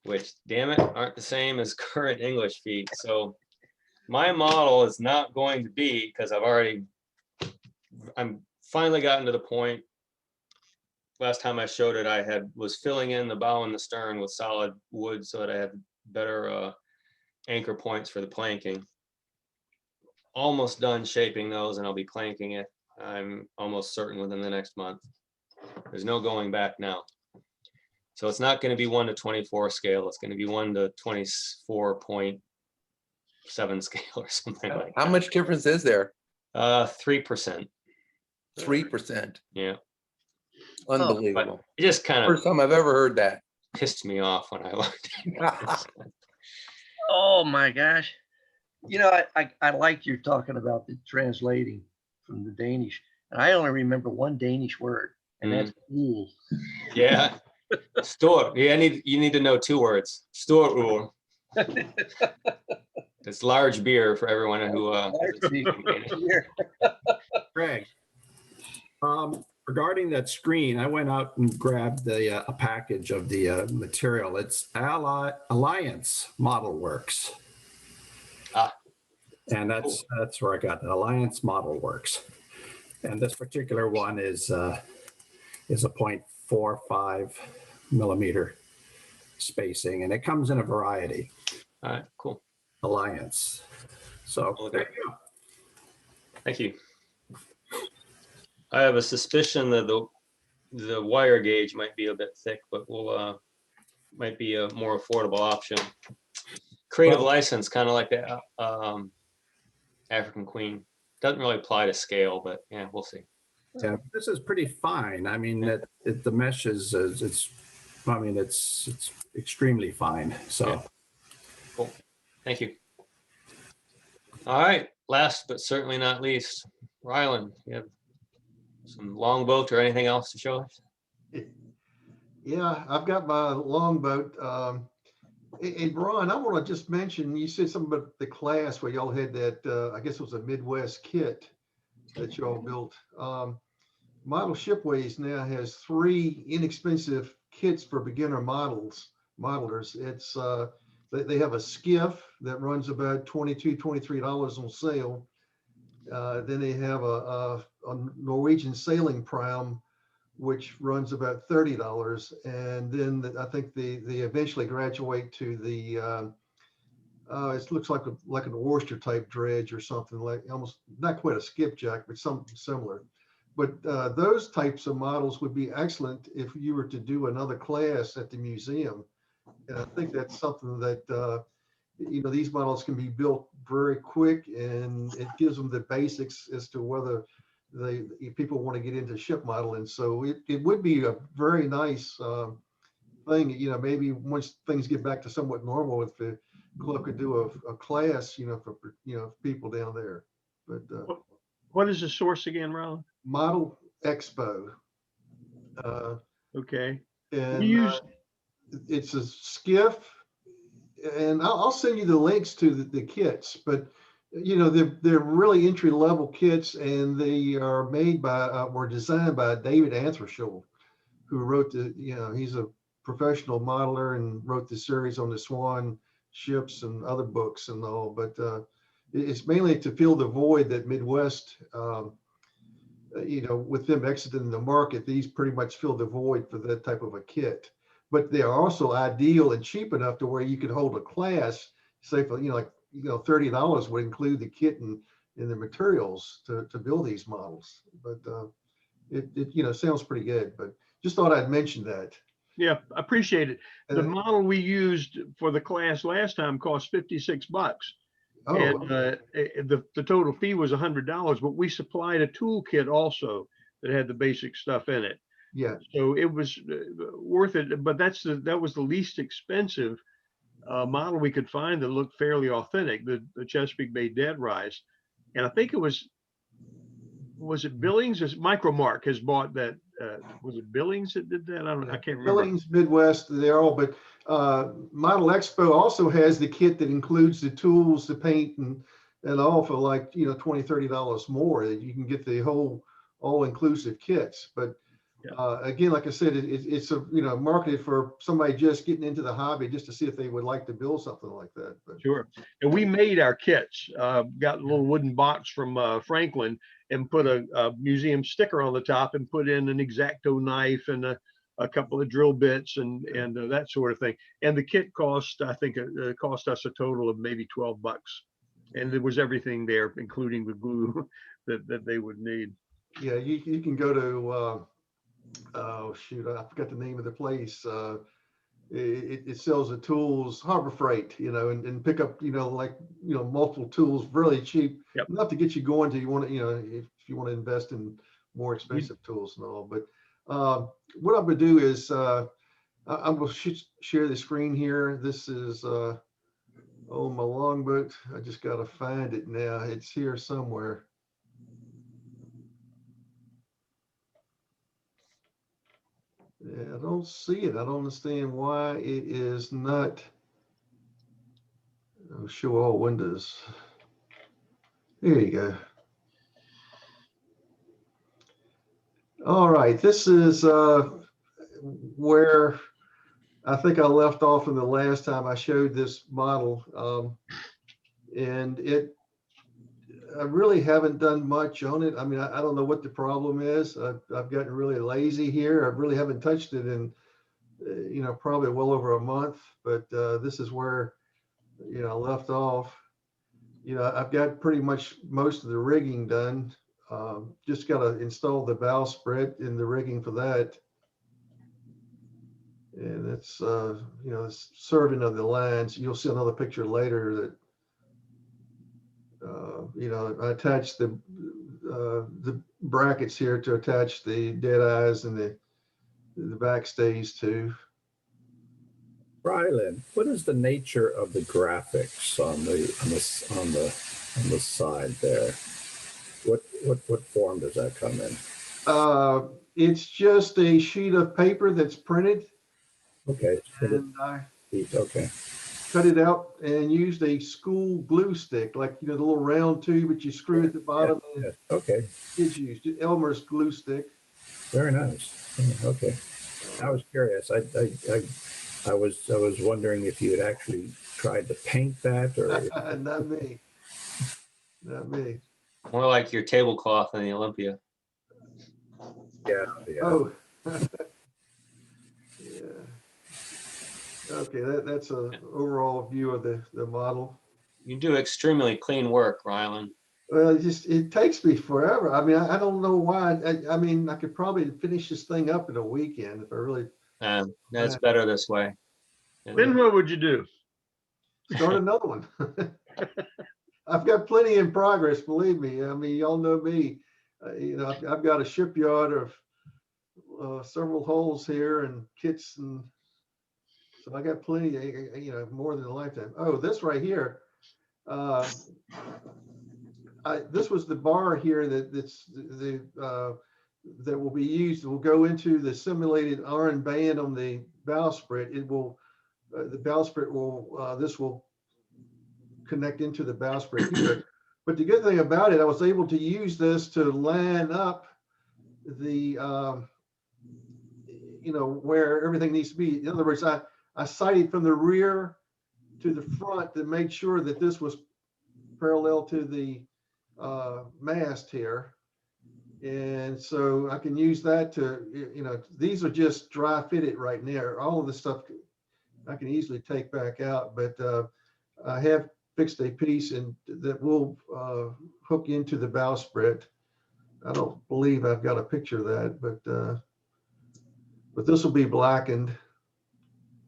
which, damn it, aren't the same as current English feet. So my model is not going to be, because I'm finally gotten to the point. Last time I showed it, I was filling in the bow and the stern with solid wood so that I had better anchor points for the planking. Almost done shaping those, and I'll be planking it. I'm almost certain within the next month. There's no going back now. So it's not going to be 1:24 scale. It's going to be 1:24.7 scale or something like that. How much difference is there? 3%. 3%. Yeah. Unbelievable. It just kind of First time I've ever heard that. pissed me off when I looked. Oh my gosh. You know, I like you're talking about the translating from the Danish. And I only remember one Danish word, and that's cool. Yeah. Stor. Yeah, you need to know 2 words. Stor. It's large beer for everyone who Greg, regarding that screen, I went out and grabbed a package of the material. It's Alliance Model Works. And that's where I got it. Alliance Model Works. And this particular one is a 0.45 millimeter spacing, and it comes in a variety. All right, cool. Alliance. So there you go. Thank you. I have a suspicion that the wire gauge might be a bit thick, but might be a more affordable option. Creative license, kind of like the African Queen. Doesn't really apply to scale, but yeah, we'll see. Yeah, this is pretty fine. I mean, the mesh is it's extremely fine. So, yeah. Cool. Thank you. All right. Last but certainly not least, Ryland, you have some longboat or anything else to show us? Yeah, I've got my longboat. And Brian, I want to just mention, you said something about the class where y'all had that, I guess it was a Midwest kit that y'all built. Model Shipways now has 3 inexpensive kits for beginner modelers. It's they have a skiff that runs about $22, $23 on sale. Then they have a Norwegian sailing pram, which runs about $30. And then I think they eventually graduate to the, it looks like an oyster type dredge or something, like almost not quite a skipjack, but something similar. But those types of models would be excellent if you were to do another class at the museum. And I think that's something that, these models can be built very quick, and it gives them the basics as to whether people want to get into ship modeling. So it would be a very nice thing, maybe once things get back to somewhat normal, if the club could do a class, for people down there. But what is the source again, Ron? Model Expo. Okay. And it's a skiff, and I'll send you the links to the kits, but they're really entry level kits, and they are made by were designed by David Anthraschel, who wrote he's a professional modeler and wrote the series on the Swan ships and other books and all, but it's mainly to fill the void that Midwest, with them exiting the market, these pretty much fill the void for that type of a kit. but they are also ideal and cheap enough to where you could hold a class, say for, $30 would include the kit and the materials to build these models. But it sounds pretty good, but just thought I'd mention that. Yeah, appreciate it. The Uh, model we used for the class last time cost $56. Oh, And the total fee was $100, but we supplied a toolkit also that had the basic stuff in it. yeah. So it was worth it, but that was the least expensive model we could find that looked fairly authentic, the Chesapeake Bay Dead Rise. And I think it was it Billings? Micromark has bought that. Was it Billings that did that? I can't remember. Billings, Midwest, they're all, but Model Expo also has the kit that includes the tools, the paint and all for like, $20, $30 more. You can get the whole all-inclusive kits. But again, like I said, it's marketed for somebody just getting into the hobby just to see if they would like to build something like that. But Sure. And we made our kits, got a little wooden box from Franklin and put a museum sticker on the top and put in an X-Acto knife and a couple of drill bits and that sort of thing. And the kit cost, I think it cost us a total of maybe $12. And there was everything there, including the glue that they would need. yeah, you can go to, oh shoot, I forgot the name of the place. It sells the tools, Harbor Freight, and pick up, multiple tools really cheap. Yep. Enough to get you going to you want to, if you want to invest in more expensive tools and all. But what I'm going to do is I'm going to share the screen here. This is my logbook. I just got to find it now. It's here somewhere. Yeah, I don't see it. I don't understand why it is not. Show all windows. There you go. All right, this is where I think I left off in the last time I showed this model, and I really haven't done much on it. I mean, I don't know what the problem is. I've gotten really lazy here. I really haven't touched it in, probably well over a month. But this is where, I left off. I've got pretty much most of the rigging done. Just got to install the bowsprit in the rigging for that. And it's, it's serving of the lines. You'll see another picture later that. I attached the brackets here to attach the dead eyes and the backstays to. Ryland, what is the nature of the graphics on the side there? What form does that come in? It's just a sheet of paper that's printed. Okay. And I okay. cut it out and used a school glue stick, like the little round tube that you screw at the bottom. Yeah. Okay. Kids used Elmer's glue stick. Very nice. Okay. I was curious. I was wondering if you had actually tried to paint that or. Not me. Not me. More like your tablecloth in the Olympia. Yeah. Oh. Yeah. Okay, that's an overall view of the model. You do extremely clean work, Ryland. Well, it takes me forever. I mean, I don't know why. I mean, I could probably finish this thing up in a weekend if I really. That's better this way. Then what would you do? Start another one. I've got plenty in progress, believe me. I mean, y'all know me. I've got a shipyard of several holes here and kits, and so I got plenty. More than a lifetime. Oh, this right here. This was the bar here that will be used. It will go into the simulated iron band on the bowsprit. It will, the bowsprit will, this will connect into the bowsprit here. But the good thing about it, I was able to use this to line up the, where everything needs to be. In other words, I sighted from the rear to the front to make sure that this was parallel to the mast here. And so I can use that to, these are just dry fitted right now. All of this stuff I can easily take back out, but I have fixed a piece and that will hook into the bowsprit. I don't believe I've got a picture of that, but this will be blackened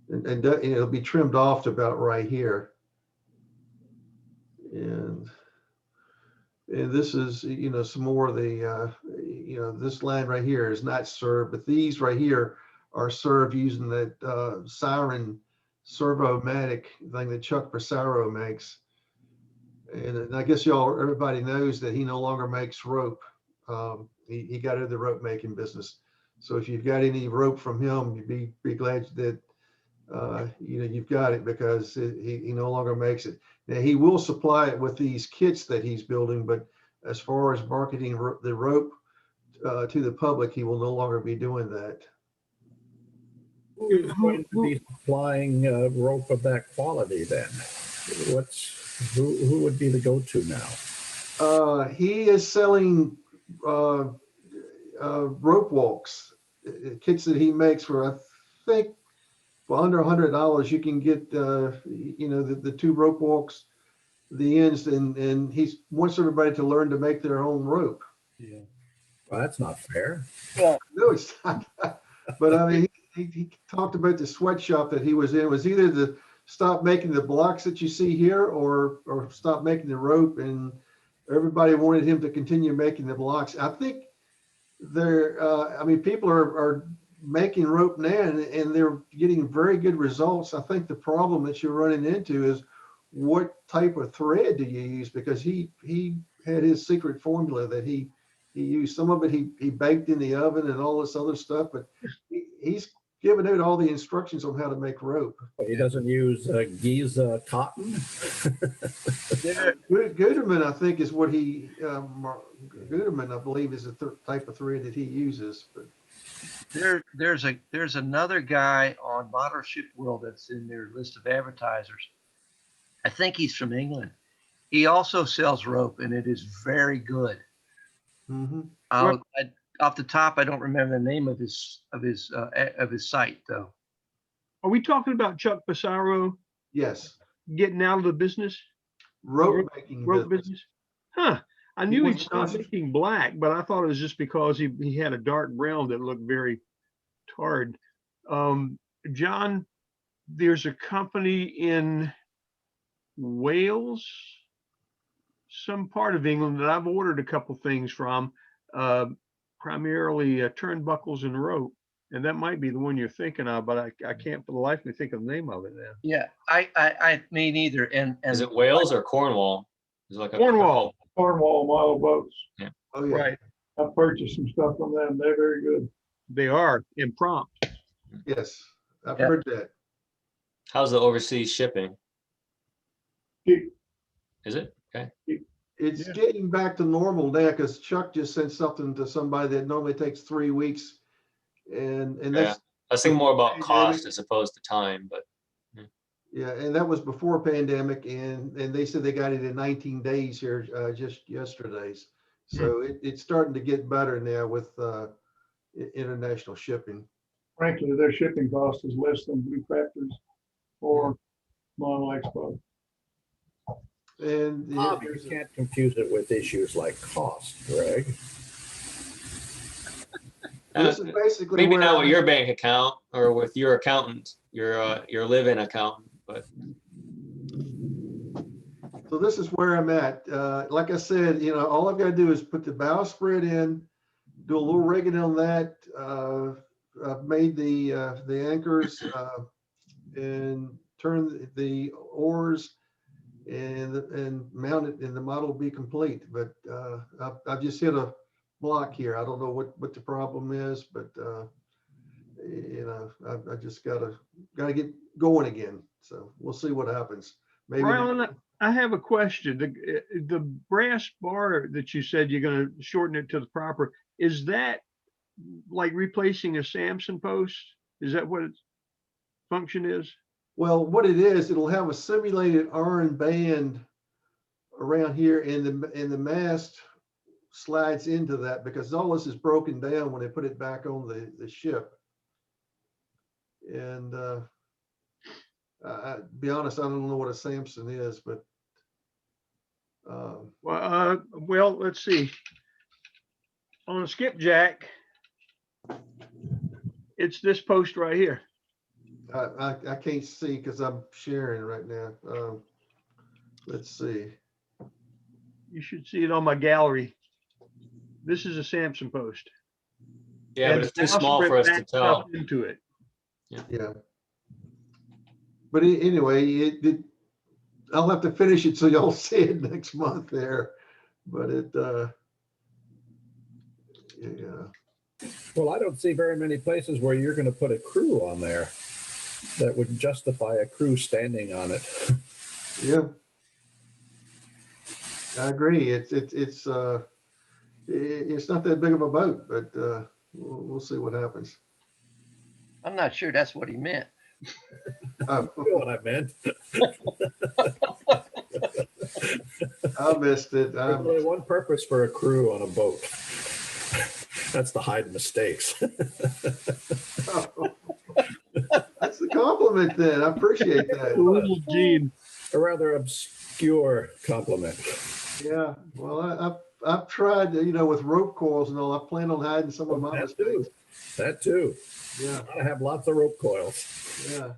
and it'll be trimmed off to about right here. And this is, some more of the, this land right here is not served, but these right here are served using that Siren servomatic thing that Chuck Passaro makes. And I guess everybody knows that he no longer makes rope. He got out of the rope making business. So if you've got any rope from him, you'd be glad that you've got it, because he no longer makes it. Now he will supply it with these kits that he's building, but as far as marketing the rope to the public, he will no longer be doing that. Who's going to be supplying rope of that quality then? Who would be the go-to now? He is selling rope walks, kits that he makes for, I think, for under $100, you can get, the two rope walks, the ends, and he wants everybody to learn to make their own rope. Yeah. Well, that's not fair. No, it's not. But I mean, he talked about the sweatshop that he was in. It was either to stop making the blocks that you see here or stop making the rope, and everybody wanted him to continue making the blocks. I think people are making rope now and they're getting very good results. I think the problem that you're running into is what type of thread do you use, because he had his secret formula that he used. Some of it he baked in the oven and all this other stuff, but he's given out all the instructions on how to make rope. He doesn't use Giza cotton. Guterman, I think, is what Guterman, I believe, is the type of thread that he uses. But there's another guy on Model Ship World that's in their list of advertisers. I think he's from England. He also sells rope, and it is very good. Mm-hmm. Off the top, I don't remember the name of his site though. Are we talking about Chuck Passaro? Yes. Getting out of the business? Rope making business? Huh. I knew he'd stopped making black, but I thought it was just because he had a dark brown that looked very tarred. John, there's a company in Wales, some part of England, that I've ordered a couple things from, primarily turnbuckles and rope. And that might be the one you're thinking of, but I can't for the life of me think of the name of it now. Yeah, I me neither. And is it Wales or Cornwall? Is it like Cornwall model boats. Yeah. Oh yeah. Right. I've purchased some stuff from them. They're very good. They are in prompt. Yes, I've heard that. How's the overseas shipping? Is it? Okay. It's getting back to normal now, because Chuck just sent something to somebody that normally takes 3 weeks. And that's, I was thinking more about cost as opposed to time, but yeah, and that was before pandemic, and they said they got it in 19 days here just yesterday's. So it's starting to get better now with international shipping. Frankly, their shipping cost is less than Blue Crafters or Model Expo. And you can't confuse it with issues like cost, Greg. This is basically maybe not with your bank account or with your accountant, your live-in accountant, but. So this is where I'm at. Like I said, all I've got to do is put the bowsprit in, do a little rigging on that. I've made the anchors and turn the oars and mount it, and the model will be complete. But I've just hit a block here. I don't know what the problem is, but I just gotta get going again. So we'll see what happens. Maybe. Rylan, I have a question. The brass bar that you said you're going to shorten it to the proper, is that like replacing a Samson post? Is that what its function is? Well, what it is, it'll have a simulated iron band around here, and the mast slides into that because all this is broken down when they put it back on the ship. And be honest, I don't know what a Samson is, but Well, let's see. On a skipjack, it's this post right here. I can't see because I'm sharing right now. Let's see. You should see it on my gallery. This is a Samson post. Yeah, And but it's too now small for us to backed up tell. into it. Yeah. But anyway, I'll have to finish it so y'all see it next month there. But yeah. Well, I don't see very many places where you're going to put a crew on there that would justify a crew standing on it. Yeah. I agree. It's not that big of a boat, but we'll see what happens. I'm not sure that's what he meant. You know what I meant. I missed it. There's only one purpose for a crew on a boat. That's to hide mistakes. That's the compliment then. I appreciate that. Little Gene. A rather obscure compliment. Yeah. Well, I've tried, with rope coils and all. I plan on hiding some of my mistakes. That too. Yeah. I have lots of rope coils. Yeah.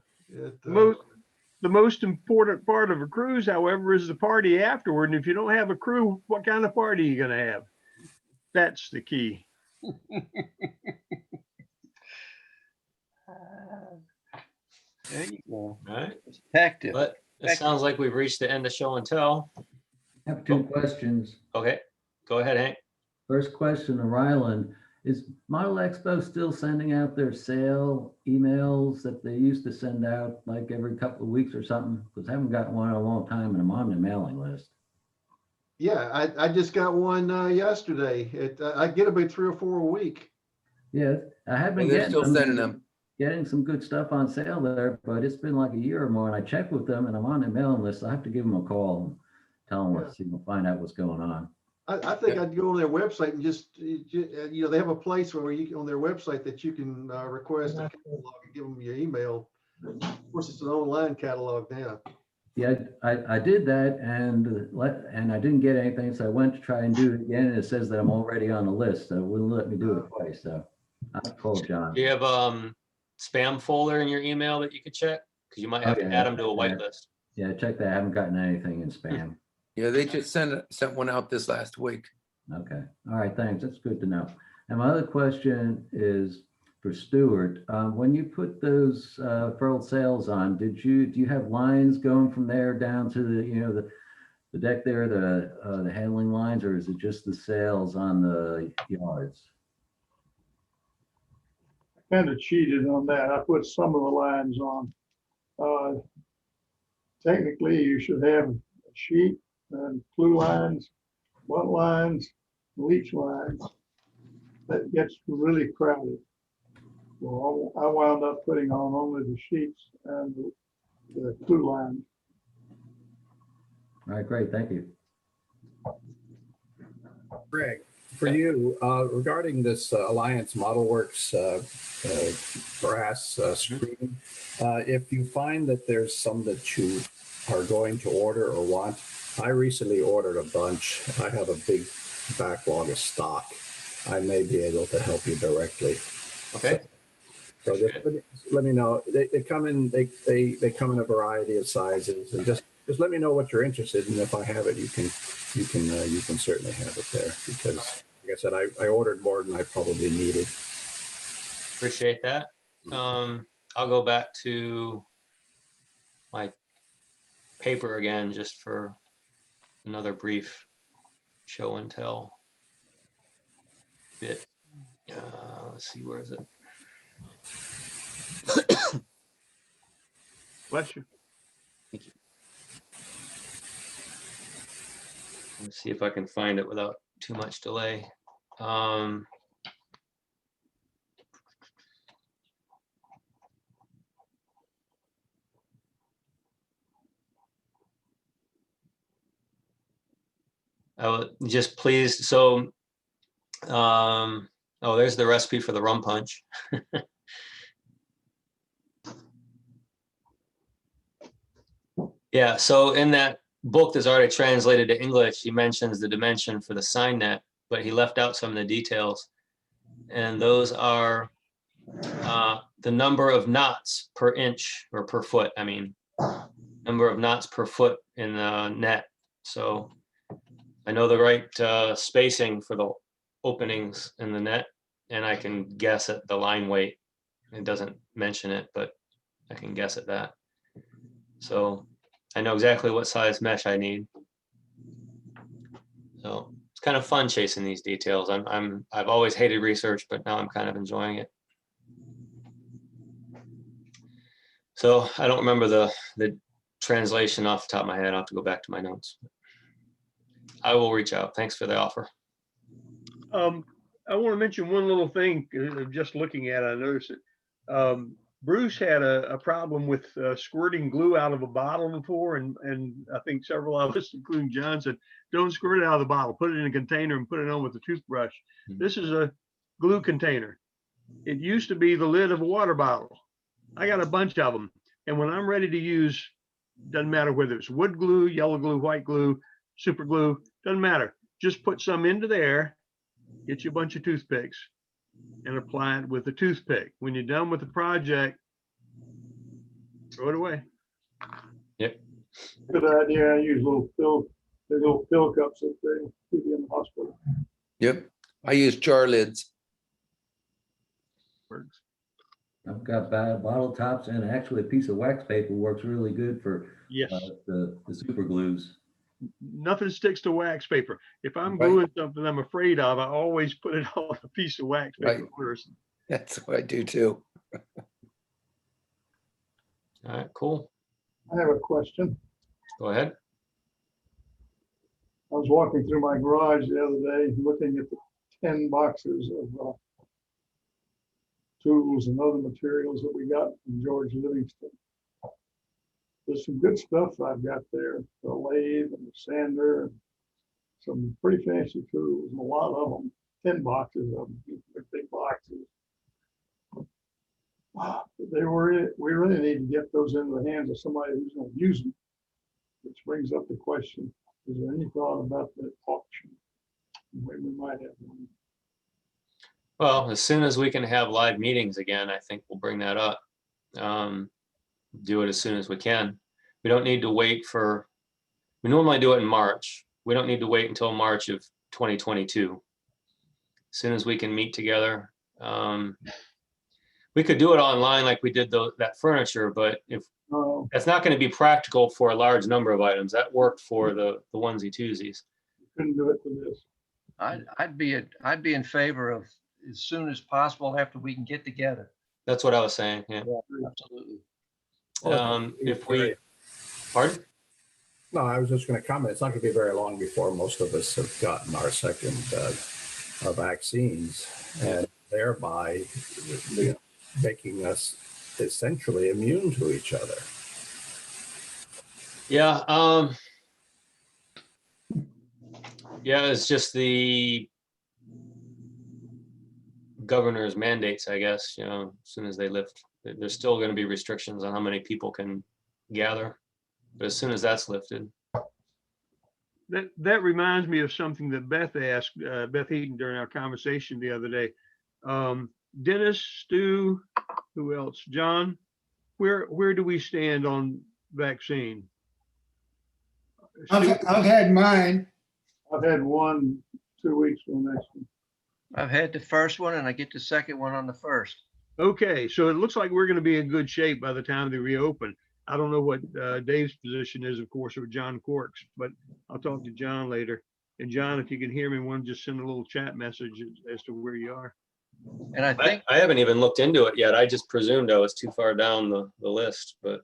The most important part of a cruise, however, is the party afterward. And if you don't have a crew, what kind of party are you going to have? That's the key. There you go. All right. It's effective. But it sounds like we've reached the end of show and tell. I have two questions. Okay, go ahead, Hank. First question to Ryland, is Model Expo still sending out their sale emails that they used to send out like every couple of weeks or something? Because I haven't gotten one in a long time and I'm on the mailing list. Yeah, I just got one yesterday. I get about 3 or 4 a week. Yeah, I have been And they're getting still sending them. getting some good stuff on sale there, but it's been like a year or more and I checked with them and I'm on the mailing list. I have to give them a call and tell them what's, find out what's going on. I think I'd go on their website and just, they have a place where you can, on their website, that you can request a catalog and give them your email. Of course, it's an online catalog now. Yeah, I did that and I didn't get anything. So I went to try and do it again. And it says that I'm already on the list. So it wouldn't let me do it twice. So I called John. Do you have spam folder in your email that you could check? Because you might have to add them to a whitelist. Yeah, check that. I haven't gotten anything in spam. Yeah, they just sent one out this last week. Okay. All right. Thanks. That's good to know. And my other question is for Stuart. When you put those furled sails on, do you have lines going from there down to the deck there, the handling lines, or is it just the sails on the yards? Kind of cheated on that. I put some of the lines on. Technically, you should have a sheet and clue lines, butt lines, leech lines. That gets really crowded. So I wound up putting on only the sheets and the clue lines. All right, great. Thank you. Greg, for you, regarding this Alliance Model Works brass screen, if you find that there's some that you are going to order or want, I recently ordered a bunch. I have a big backlog of stock. I may be able to help you directly. Okay. So just let me know. They come in. They come in a variety of sizes, and just let me know what you're interested in. If I have it, you can certainly have it there, because like I said, I ordered more than I probably needed. Appreciate that. I'll go back to my paper again just for another brief show and tell bit. Let's see, where is it? Bless you. Thank you. Let's see if I can find it without too much delay. I was just pleased. So Oh, there's the recipe for the rum punch. Yeah, so in that book that's already translated to English, he mentions the dimension for the sign net, but he left out some of the details. And those are the number of knots per inch or per foot, I mean, number of knots per foot in the net. So I know the right spacing for the openings in the net, and I can guess at the line weight. It doesn't mention it, but I can guess at that. So I know exactly what size mesh I need. So it's kind of fun chasing these details. I've always hated research, but now I'm kind of enjoying it. So I don't remember the translation off the top of my head. I'll have to go back to my notes. I will reach out. Thanks for the offer. I want to mention one little thing. Just looking at it, I noticed it. Bruce had a problem with squirting glue out of a bottle before, and I think several of us, including John, said, don't squirt it out of the bottle. Put it in a container and put it on with a toothbrush. This is a glue container. It used to be the lid of a water bottle. I got a bunch of them. And when I'm ready to use, doesn't matter whether it's wood glue, yellow glue, white glue, super glue, doesn't matter. Just put some into there, get you a bunch of toothpicks, and apply it with a toothpick. When you're done with the project, throw it away. Yep. Good idea. I use little fill cups that they keep you in the hospital. Yep. I use jar lids. Works. I've got bottle tops, and actually a piece of wax paper works really good for Yes. The super glues. Nothing sticks to wax paper. If I'm Right. gluing something I'm afraid of, I always put it on a piece of wax paper Right. first. That's what I do too. All right, cool. I have a question. Go ahead. I was walking through my garage the other day, looking at the 10 boxes of tools and other materials that we got from George Livingston. There's some good stuff I've got there, the lathe and the sander, and some pretty fancy tools, and a lot of them, 10 boxes of them, big boxes. We really need to get those into the hands of somebody who's going to use them, which brings up the question, is there any thought about that auction? When we might have one. Well, as soon as we can have live meetings again, I think we'll bring that up. Do it as soon as we can. We don't need to wait for, we normally do it in March. We don't need to wait until March of 2022. As soon as we can meet together. We could do it online like we did that furniture, but if that's not going to be practical for a large number of items, that worked for the onesie twosies. Couldn't do it for this. I'd be in favor of as soon as possible after we can get together. That's what I was saying. Yeah. Absolutely. If we, pardon? No, I was just going to comment. It's not going to be very long before most of us have gotten our second vaccines, and thereby making us essentially immune to each other. Yeah. Yeah, it's just the governor's mandates, I guess, as soon as they lift, there's still going to be restrictions on how many people can gather. But as soon as that's lifted. That reminds me of something that Beth asked, Beth Heaton, during our conversation the other day. Dennis, Stu, who else? John, where do we stand on vaccine? I've had mine. I've had one 2 weeks from the next one. I've had the first one and I get the second one on the first. Okay, so it looks like we're going to be in good shape by the time they reopen. I don't know what Dave's position is, of course, or John Cork's, but I'll talk to John later. And John, if you can hear me, want to just send a little chat message as to where you are. And I think I haven't even looked into it yet. I just presumed I was too far down the list, but.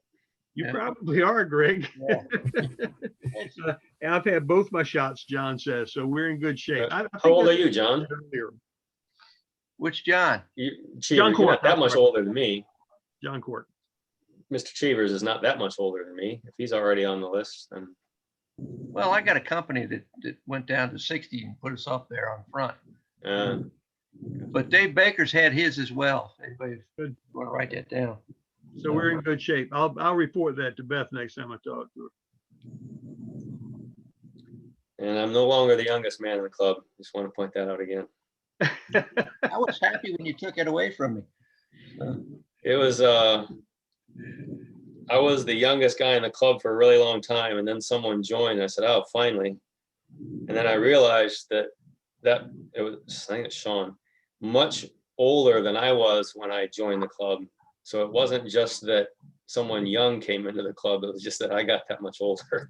You probably are, Greg. Yeah. And I've had both my shots, John says, so we're in good shape. I How old are you, John? Which John? John You're Cork. not that much older than me. John Cork. Mr. Cheevers is not that much older than me. If he's already on the list, then. Well, I got a company that went down to 60 and put us up there on front. But Dave Baker's had his as well. Anybody Good. want to write that down? So we're in good shape. I'll report that to Beth next time I talk to her. And I'm no longer the youngest man in the club. Just want to point that out again. I was happy when you took it away from me. It was, I was the youngest guy in the club for a really long time, and then someone joined. I said, oh, finally. And then I realized that it was, I think it's Sean, much older than I was when I joined the club. So it wasn't just that someone young came into the club, it was just that I got that much older.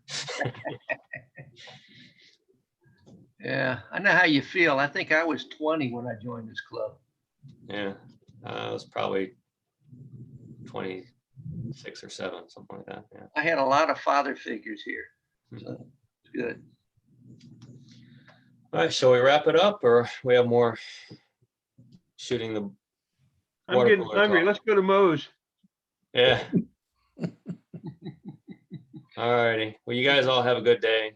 Yeah, I know how you feel. I think I was 20 when I joined this club. Yeah, I was probably 26 or 7, something like that. Yeah. I had a lot of father figures here. So it's good. All right, shall we wrap it up, or we have more shooting the I'm water getting cooler hungry. talk? Let's go to Moe's. Yeah. All righty. Well, you guys all have a good day.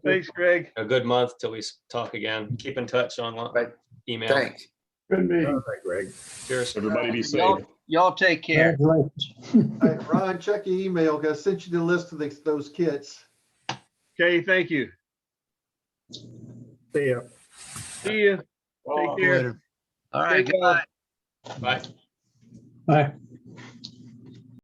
Thanks, Greg. A good month till we talk again. Keep in touch on Right. email. Thanks. Good All meeting. right, Greg. Cheers. Everybody be safe. Y'all take care. All right, Ron, check your email, because I sent you the list of those kits. Okay, thank you. See ya. See you. Take care. Later. All right, Stay well. goodbye. Bye. Bye.